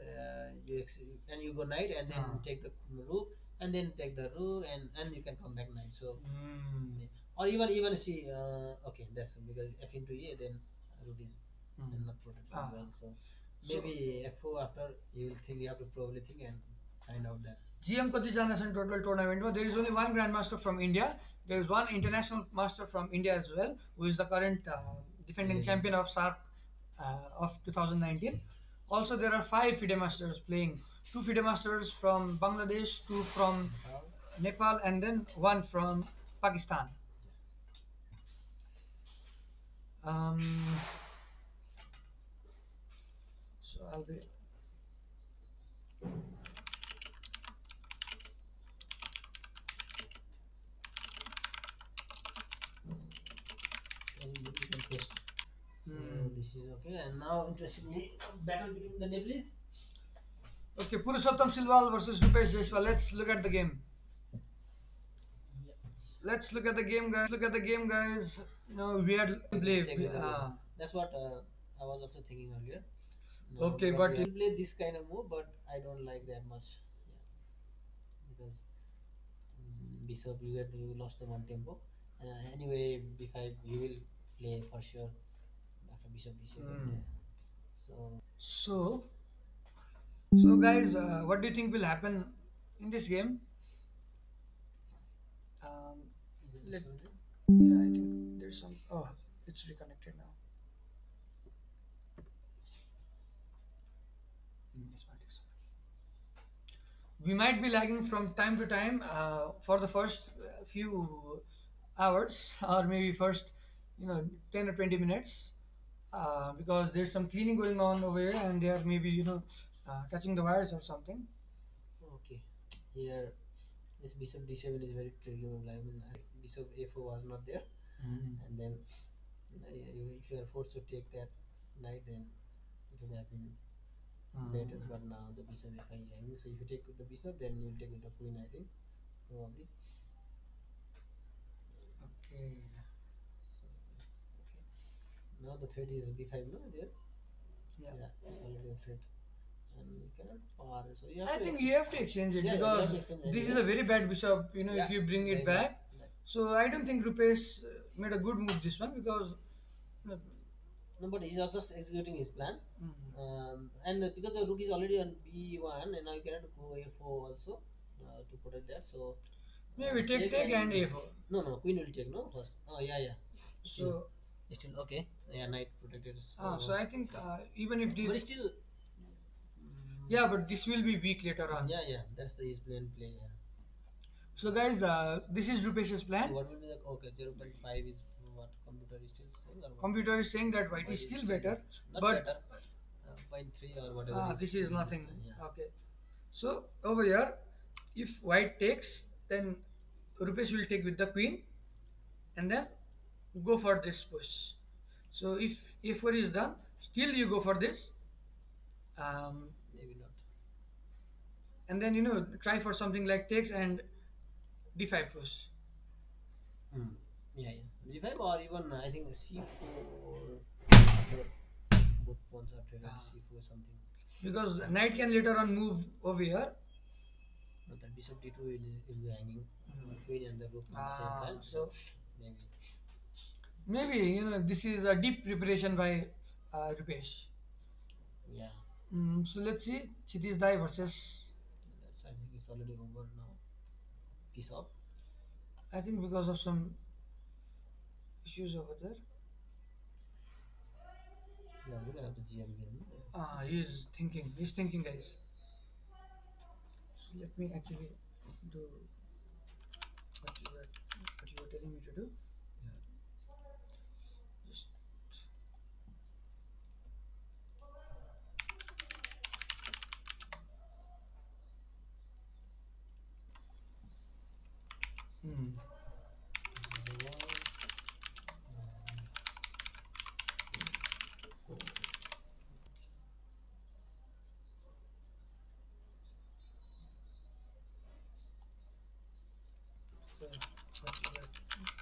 and you go knight and then take the rook and then take the rook and you can come back knight. So or even see okay, that's because F into A then rook is not protected well. So maybe F4 after you will think you have to probably think and find out that. GM कति जना छन् total tournament मा? There is only one grandmaster from India. There is one international master from India as well, who is the current defending champion of SACC of 2019. Also, there are 5 FIDE masters playing. 2 FIDE masters from Bangladesh, 2 from Nepal, and then 1 from Pakistan. So I'll be. So this is okay, and now interestingly, battle between the Nepalese. Okay, Purushottam Silwal versus Rupesh Jaiswal. Let's look at the game. Let's look at the game, guys. No, we had play. That's what I was also thinking earlier. Okay, but we play this kind of move, but I don't like that much. Yeah. Because bishop you lost the one tempo. Anyway, b5 you will play for sure after bishop b7. So guys, what do you think will happen in this game? Yeah, I think there's some. Oh, it's reconnected now. We might be lagging from time to time for the first few hours, or maybe first 10 or 20 minutes, because there's some cleaning going on over here, and they are maybe touching the wires or something. Okay, here this bishop d7 is very tricky. I mean, bishop a4 was not there, and then if you are forced to take that knight, then it would have been better. But now the bishop a5 is having. So if you take the bishop, then you'll take with the queen. I think probably. Okay. Now the threat is b5. No, there. Yeah, it's already a threat. And you cannot par. So I think you have to exchange it because this is a very bad bishop. If you bring it back. So I don't think Rupesh made a good move this one because. No, but he's just executing his plan. And because the rook is already on b1, and now you cannot go a4 also to protect that. So maybe take and a4. No, queen will take first. Oh yeah. Still okay. Yeah, knight protected. So I think even if but still. Yeah, but this will be weak later on. Yeah, that's his plan play. Yeah. So guys, this is Rupesh's plan. So what will be the 0.5 is what computer is still saying, or what? Computer is saying that white is still better, not but better. 0.3 or whatever. this is nothing. Yeah. Okay. So over here, if white takes, then Rupesh will take with the queen, and then go for this push. So if a4 is done, still you go for this, Maybe not. and then try for something like takes and d5 push. Yeah, yeah. d5 or even I think c4 after both pawns are traded. C4 something. Because knight can later on move over here. But the bishop d2 will be hanging queen and the rook on the same file. So maybe this is a deep preparation by Rupesh. yeah. So let's see Chiti's Dai versus. That's, I think it's already over now. Piece up. I think because of some issues over there. Yeah, we'll have the GM game. He's thinking. He's thinking, guys. So let me actually do what you were telling me to do. Just what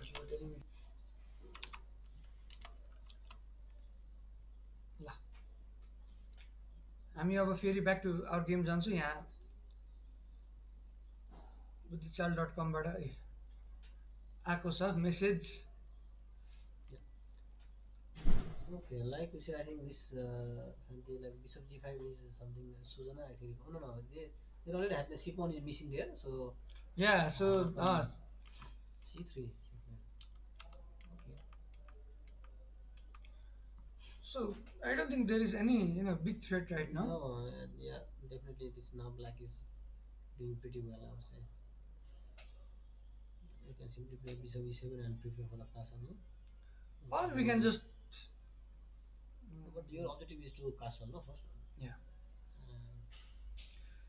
you were telling me. ल हामी अब फेरि back to our game जान्छौँ यहाँ बुद्धिचाल.com बाट आएको छ message. Okay, like we said, I think this something like bishop g5 is something Sujana I think. Oh, no, they already have the c pawn is missing there, so yeah, so c3. Okay. So I don't think there is any big threat right now. No, yeah, definitely this now black is doing pretty well, I would say. You can simply play bishop e7 and prepare for the castle, no? Or we can just. But your objective is to castle, no? First one. Yeah.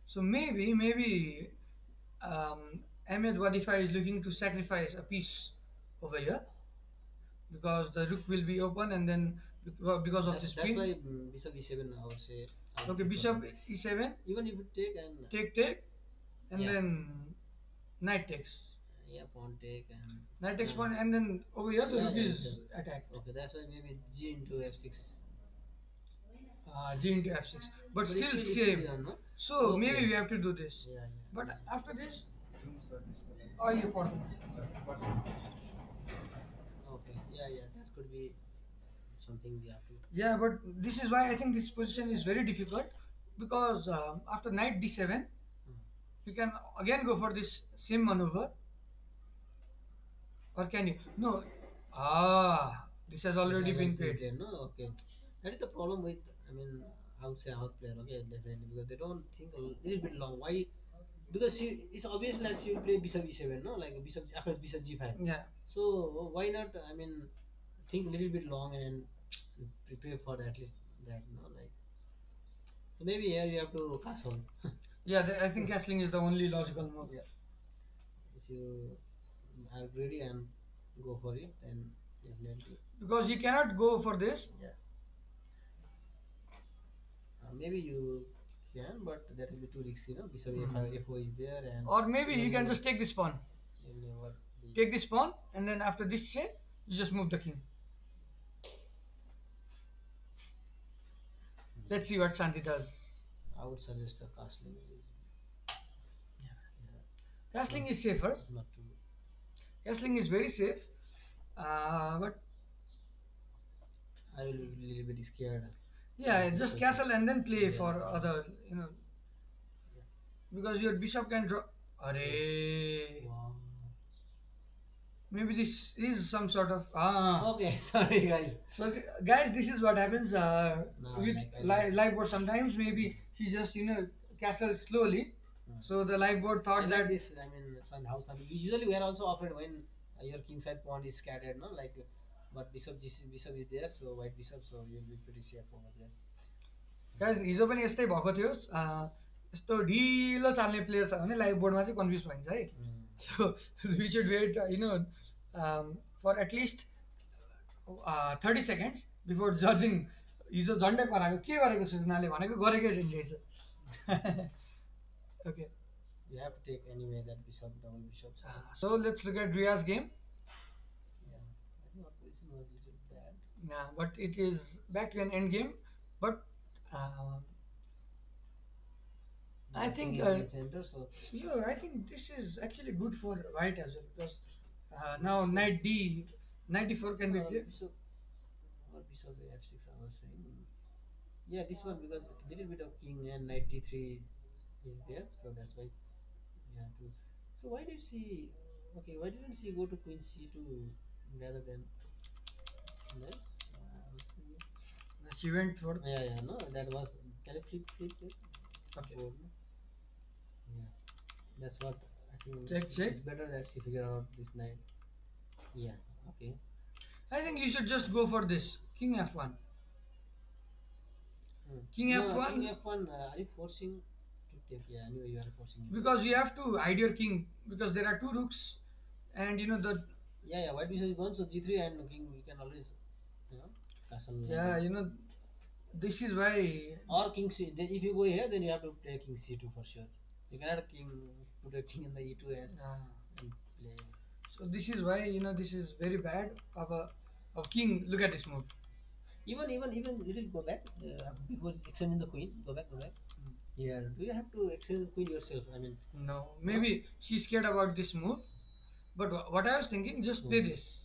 So maybe Ahmed Wadifa is looking to sacrifice a piece over here because the rook will be open, and then because of this that's queen. why bishop e7 I would say. Okay, bishop e7. Even if you take and take, and then knight takes. Yeah, pawn take and knight takes pawn, and then over here the rook is attacked. Okay, that's why maybe g into f6. G into f6, but still same. No? So maybe we have to do this. Yeah. But after this, all important. Okay. Yeah. That could be something we have to. Yeah, but this is why I think this position is very difficult, because after knight d7, you can again go for this same maneuver. Or can you? No. This has already been played. No, okay. That is the problem with, I would say our player, okay, definitely, because they don't think a little bit long. Why? Because it's obvious that she will play bishop e7, no, like bishop after bishop g5. Yeah. So why not? Think a little bit long and prepare for at least that, no, like. So maybe here you have to castle. Yeah, I think castling is the only logical move. Yeah. If you are ready and go for it, then definitely. Because you cannot go for this. Yeah. Maybe you can, but that will be too risky, no? Bishop f4 is there, and. Or maybe you can just take this pawn. Take this pawn, and then after this chain, you just move the king. Let's see what Shanti does. I would suggest a castling. Castling is safer. Not too. Castling is very safe, but I will be a little bit scared. Yeah, just castle and then play for other, because your bishop can draw. Wow. Maybe this is some sort of Okay, sorry guys. So guys, this is what happens with live board. Sometimes maybe he just castled slowly. So the live board thought that this. Usually we are also afraid when your king side pawn is scattered, no, like but bishop is there, so white bishop, so you'll be pretty safe over there. Guys हिजो पनि यस्तै भएको थियो यस्तो ढिलो चाल्ने player छ भने live बोर्डमा चाहिँ कन्फ्युज भइन्छ है so we should wait for at least 30 seconds before जजिङ हिजो झन्डै कराएको के गरेको सूचनाले भनेको गरेकै रहेछ okay You have to take anyway that bishop, double bishop. So let's look at Ria's game. Yeah, I think our position was a little bad. Yeah, but it is back to an end game. But I think center, so yeah, I think this is actually good for white as well because now knight d 94 can be played. Bishop f6 I was saying. Yeah, this one because a little bit of king and knight d3 is there, so that's why you have to. So why did she? Okay, why didn't she go to queen c2 rather than this? I was thinking. She went for. Yeah, no, that was. Can I flip it? Okay. Board, no? Yeah, that's what I think. Check. It's better that she figure out this knight. Yeah. Okay. I think you should just go for this king f1. King f1. King f1. Are you forcing to take? Yeah, anyway, you are forcing. Because you have to hide your king because there are two rooks, and you know the. Yeah. White bishop is gone, so g3 and king you can always, castle. Yeah, this is why. Or king c. Then if you go here, then you have to play king c2 for sure. You cannot put a king in the e2 and play. So this is why this is very bad of king. Look at this move. Even little go back before exchanging the queen. Go back. Here, do you have to exchange the queen yourself? I mean, no. Maybe she's scared about this move. But what I was thinking, just play this.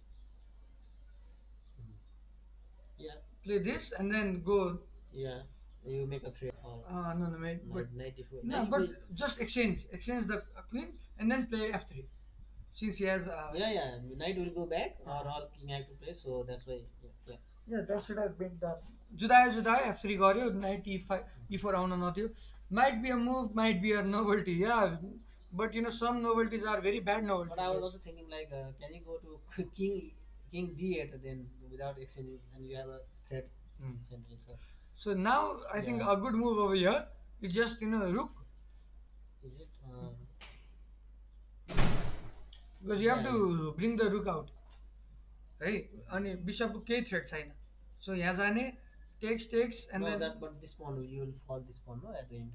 Yeah. Play this and then go. Yeah. You make a threat. No, mate. But 94. No, but just exchange the queens and then play f3. Since he has. Yeah. Knight will go back or king have to play. So that's why. Yeah, that should have been done. जुदायो f3 गर्यो knight e5 e4 आउन नदियो might be a move, might be a novelty, yeah, but some novelties are very bad novelties. But I was also thinking like, can you go to king d8 then without exchanging, and you have a threat center. So now I think a good move over here is just rook. Is it? Because you have to bring the rook out, right? And bishop को केही threat छैन. So यहाँ जाने takes and then. But this pawn you will fall this pawn, no, at the end.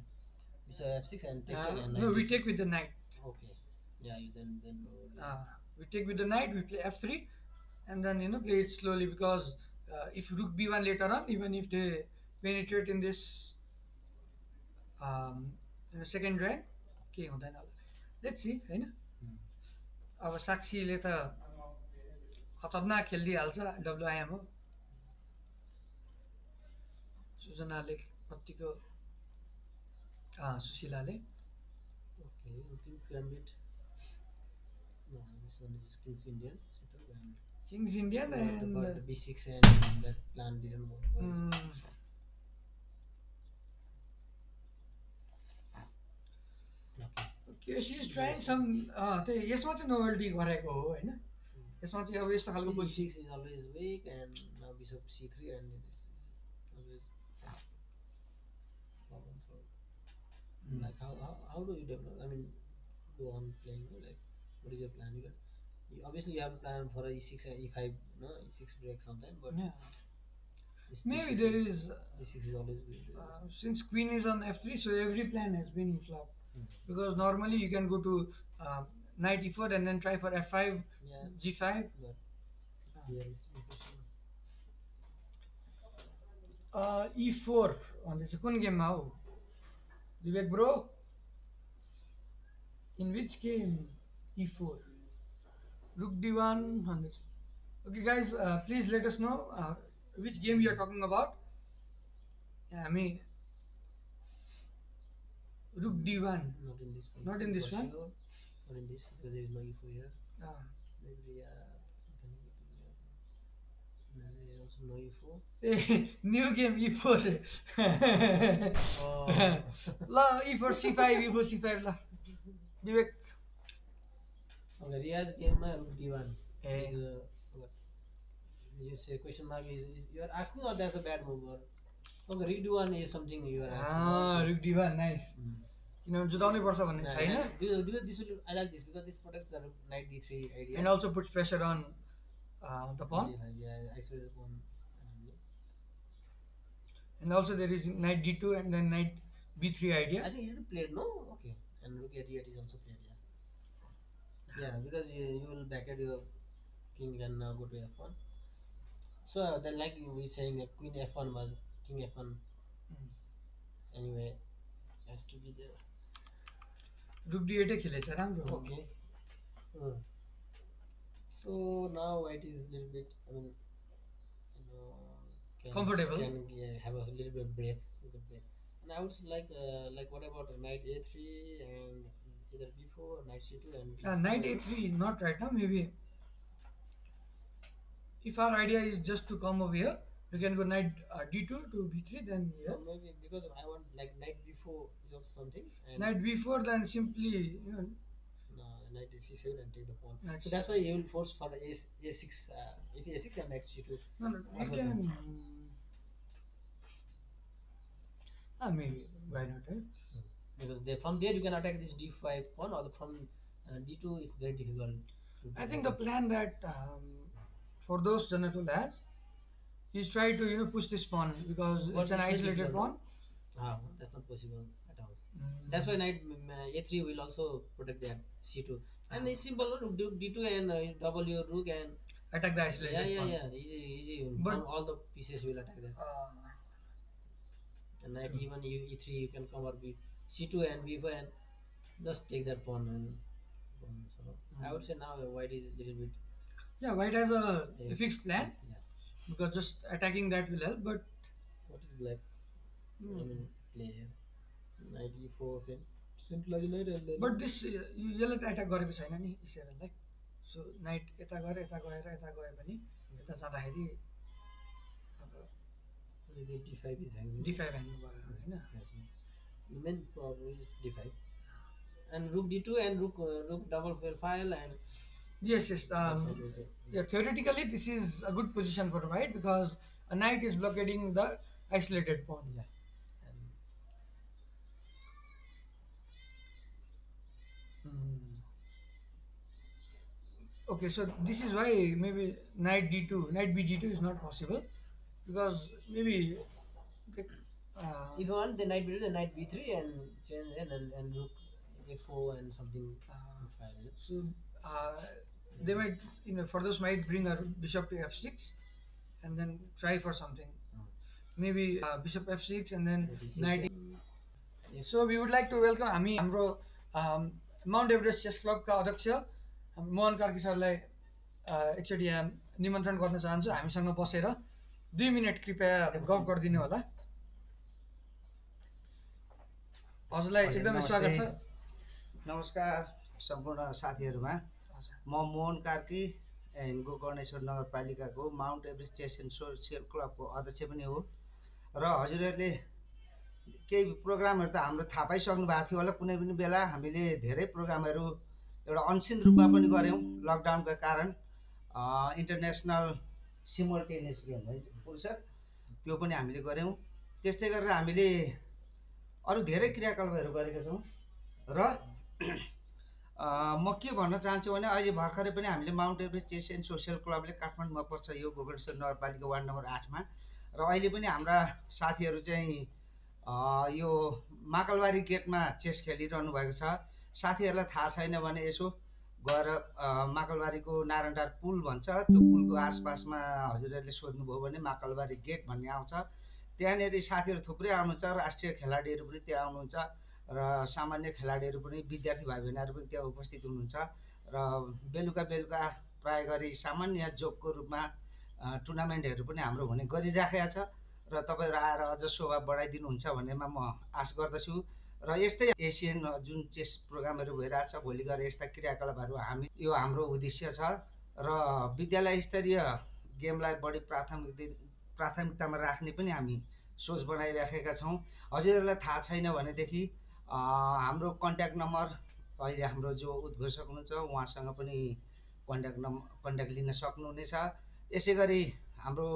Bishop f6 and take again. No, we take with the knight. Okay. Yeah, you then. We take with the knight. We play f3, and then play it slowly because if rook b1 later on, even if they penetrate in this second rank, के हुँदैन होला. Let's see, हैन. अब साक्षीले त खतरनाक खेलिदिइहाल्छ WIM हो. सुजनाले कतिको सुशीलाले. Okay, King's Gambit. No, this one is King's Indian. King's Indian and but the b6 and that plan didn't work. Okay, she is trying some. यसमा चाहिँ novelty गरेको हो हैन. यसमा चाहिँ अब यस्तो खालको b6 is always weak and now bishop c3 and this is always problem for. Like how do you develop? I mean, go on playing. Like, what is your plan? Obviously you have a plan for a e6 and e5, no, e6 break sometime, but maybe there is. e6 is always good. Since queen is on f3, so every plan has been flopped. Because normally you can go to knight e4 and then try for f5, g5. But yes, e4 on this second game now. Vivek bro, in which game e4? Rook d1 on this. Okay guys, please let us know which game you are talking about. I mean, rook d1. Not in this one. Not in this one. Sure. Not in this, because there is no e4 here. Maybe there is also no e4. New game e4. La e4 c5 e4 c5 la. Vivek. Okay, Ria's game rook d1. You say question mark is you are asking, or that's a bad move, or okay, read one is something you are asking. रुक दिवा nice किनभने जुधाउनै पर्छ भन्ने छैन I like this because this protects the knight d3 idea. and also puts pressure on the pawn. Yeah, isolated pawn. And also there is knight d2 and then knight b3 idea. I think is it played? No, okay. And rook a8 is also played. Yeah, because you will back at your king and now go to f1. So then, like we saying, queen f1 was king f1. Anyway, has to be there. रुक d8 खेलेछ राम्रो. Okay. So now white is a little bit, I mean, Comfortable. Can have a little bit of breath, good breath. And I would like what about knight a3 and either b4 or knight c2 and Knight a3 not right now. Maybe if our idea is just to come over here, you can go knight d2 to b3, then here. No, maybe because I want like knight b4 is also something. And knight b4, then simply knight c7 and take the pawn. Knight So that's why you will force for a6. If a6 and knight c2. No, you can. Maybe why not? Because from there you can attack this d5 pawn, or from d2 is very difficult. I think the plan that for those Janatul has, he's trying to push this pawn because it's an isolated pawn. That's not possible at all. That's why knight a3 will also protect that c2. And it's simple, rook d2 and double your rook and attack the isolated pawn. Yeah, easy. But from all the pieces will attack that. And knight even e3 you can come or b c2 and b4 and just take that pawn and so I would say now white is a little bit. Yeah, white has a fixed plan. Yeah. Because just attacking that will help, but what is black? I mean, play here. Knight e4 centralized knight and then. But this यसले त attack गरेको छैन नि e7 लाई. So knight यता गएर यता गए पनि यता जाँदाखेरि d5 is hanging. d5 hanging भयो हैन. The main problem is d5. And rook d2 and rook double file and. Yes. Yeah, theoretically this is a good position for white because a knight is blockading the isolated pawn. Yeah. Okay, so this is why maybe knight b d2 is not possible because maybe if you want the knight b2, the knight b3 and change and rook a4 and something. So they might for those might bring a bishop to f6 and then try for something. Maybe bishop f6 and then knight. So we would like to welcome हाम्रो Mount Everest Chess Club का अध्यक्ष मोहन कार्की सरलाई एकचोटि यहाँ निमन्त्रण गर्न चाहन्छु हामीसँग बसेर 2 मिनेट कृपया गफ गरिदिनु होला. हजुरलाई एकदमै स्वागत छ. नमस्कार सम्पूर्ण साथीहरुमा. म मोहन कार्की गोकर्णेश्वर नगरपालिकाको Mount Everest chess and social क्लबको अध्यक्ष पनि हो र हजुरहरुले केही प्रोग्रामहरु त हाम्रो थाहा पाइसक्नु भएको थियो होला. कुनै पनि बेला हामीले धेरै प्रोग्रामहरु एउटा अनसिन रूपमा पनि गर्यौं लकडाउनका कारण. इन्टरनेशनल सिमल्टेनियस गेम है सर त्यो पनि हामीले गर्यौं. त्यस्तै गरेर हामीले अरु धेरै क्रियाकलापहरु गरेका छौं र म के भन्न चाहन्छु भने अहिले भर्खरै पनि हामीले Mount Everest chess and social क्लबले काठमाडौँमा पर्छ यो गोकर्णेश्वर नगरपालिका वार्ड नम्बर 8 मा र अहिले पनि हाम्रा साथीहरु चाहिँ यो माकलबारी गेटमा चेस खेलिरहनु भएको छ. साथीहरुलाई थाहा छैन भने यसो गएर माकलबारीको नारायणटार पुल भन्छ त्यो पुलको आसपासमा हजुरहरुले सोध्नुभयो भने माकलबारी गेट भन्ने आउँछ. त्यहाँनेरि साथीहरु थुप्रै आउनुहुन्छ. राष्ट्रिय खेलाडीहरु पनि त्यहाँ आउनुहुन्छ र सामान्य खेलाडीहरु पनि विद्यार्थी भाइ बहिनीहरु पनि त्यहाँ उपस्थित हुनुहुन्छ र बेलुका प्राय गरी सामान्य जोकको रूपमा टुर्नामेन्टहरु पनि हाम्रो हुने गरिराखेको छ र तपाईहरु आएर अझ शोभा बढाइदिनुहुन्छ भन्नेमा म आश गर्दछु. र यस्तै एसियन जुन चेस प्रोग्रामहरु भइरहेछ भोलि गएर यस्ता क्रियाकलापहरु यो हाम्रो उद्देश्य छ र विद्यालय स्तरीय गेमलाई बढी प्राथमिकतामा राख्ने पनि हामी सोच बनाइराखेका छौं. हजुरहरुलाई थाहा छैन भनेदेखि हाम्रो कन्ट्याक्ट नम्बर अहिले हाम्रो जो उद्घोषक हुनुहुन्छ उहाँसँग पनि कन्ट्याक्ट लिन सक्नुहुनेछ. यसैगरी हाम्रो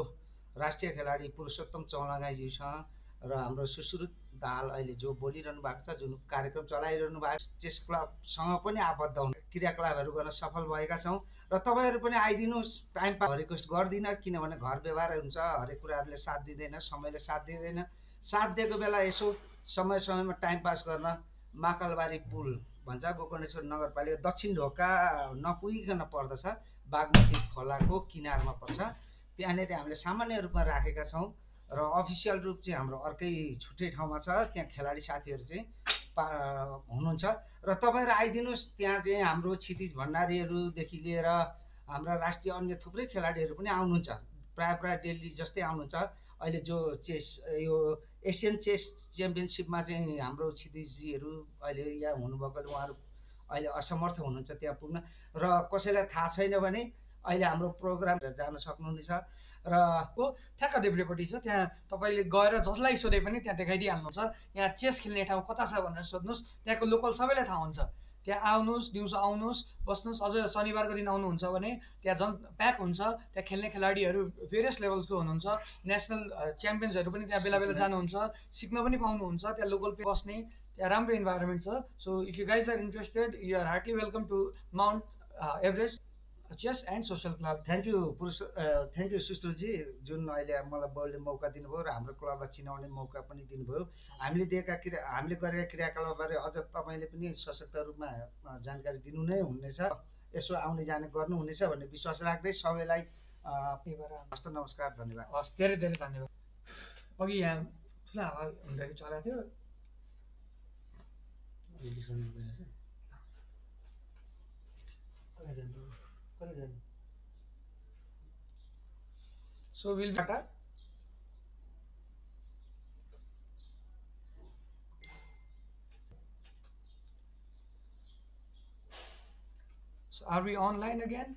राष्ट्रिय खेलाडी पुरुषोत्तम चौलागाईज्यूसँग र हाम्रो सुश्रुत दाहाल अहिले जो बोलिरहनु भएको छ, जुन कार्यक्रम चलाइरहनु भएको छ, चेस क्लबसँग पनि आबद्ध हुनु क्रियाकलापहरू गर्न सफल भएका छौँ। र तपाईँहरू पनि आइदिनुहोस्। टाइम पास रिक्वेस्ट गर्दिनँ, किनभने घर व्यवहार हुन्छ, हरेक कुराहरूले साथ दिँदैन, समयले साथ दिँदैन। साथ दिएको बेला यसो समय समयमा टाइम पास गर्न महाकालबारी पुल भन्छ, गोकर्णेश्वर नगरपालिका दक्षिण ढोका नपुगिकन पर्दछ, बागमती खोलाको किनारमा पर्छ। त्यहाँनिर हामीले सामान्य रूपमा राखेका छौँ र अफिसियल रूप चाहिँ हाम्रो अर्कै छुट्टै ठाउँमा छ। त्यहाँ खेलाडी साथीहरू चाहिँ हुनुहुन्छ र तपाईँहरू आइदिनुहोस्। त्यहाँ चाहिँ हाम्रो क्षितिज भण्डारीहरूदेखि लिएर हाम्रा राष्ट्रिय अन्य थुप्रै खेलाडीहरू पनि आउनुहुन्छ। प्रायः डेली जस्तै आउनुहुन्छ। अहिले जो चेस यो एसियन चेस च्याम्पियनसिपमा चाहिँ हाम्रो क्षितिजजीहरू अहिले यहाँ हुनुभएकोले उहाँहरू अहिले असमर्थ हुनुहुन्छ त्यहाँ पुग्न। र कसैलाई थाहा छैन भने अहिले हाम्रो प्रोग्राम जान सक्नुहुनेछ। र ठ्याक्क देब्रेपट्टि छ, त्यहाँ तपाईँले गएर जसलाई सोधे पनि त्यहाँ देखाइदिइहाल्नुहुन्छ। यहाँ चेस खेल्ने ठाउँ कता छ भनेर सोध्नुहोस्, त्यहाँको लोकल सबैलाई थाहा हुन्छ। त्यहाँ आउनुहोस्, दिउँसो आउनुहोस्, बस्नुहोस्। अझ शनिबारको दिन आउनुहुन्छ भने त्यहाँ झन् प्याक हुन्छ। त्यहाँ खेल्ने खेलाडीहरू भेरियस लेभल्सको हुनुहुन्छ। नेसनल च्याम्पियन्सहरू पनि त्यहाँ बेला बेला जानुहुन्छ, सिक्न पनि पाउनुहुन्छ। त्यहाँ लोकल बस्ने त्यहाँ राम्रो इन्भाइरोमेन्ट छ। So if you guys are interested, you are heartly welcome to mount Everest chess and social club. Thank you Sushrutji, जुन अहिले मलाई बलले मौका दिनुभयो र हाम्रो क्लबलाई चिनाउने मौका पनि दिनुभयो। हामीले गरेका क्रियाकलापबारे अझ तपाईँले पनि सशक्त रूपमा जानकारी दिनु नै हुनेछ, यसो आउने जाने गर्नुहुनेछ भन्ने विश्वास राख्दै सबैलाई हस्त नमस्कार, धन्यवाद। हस्, धेरै धेरै धन्यवाद। अघि यहाँ ठुला हावा हुँदाखेरि चलाएको थियो। So we'll be So are we online again?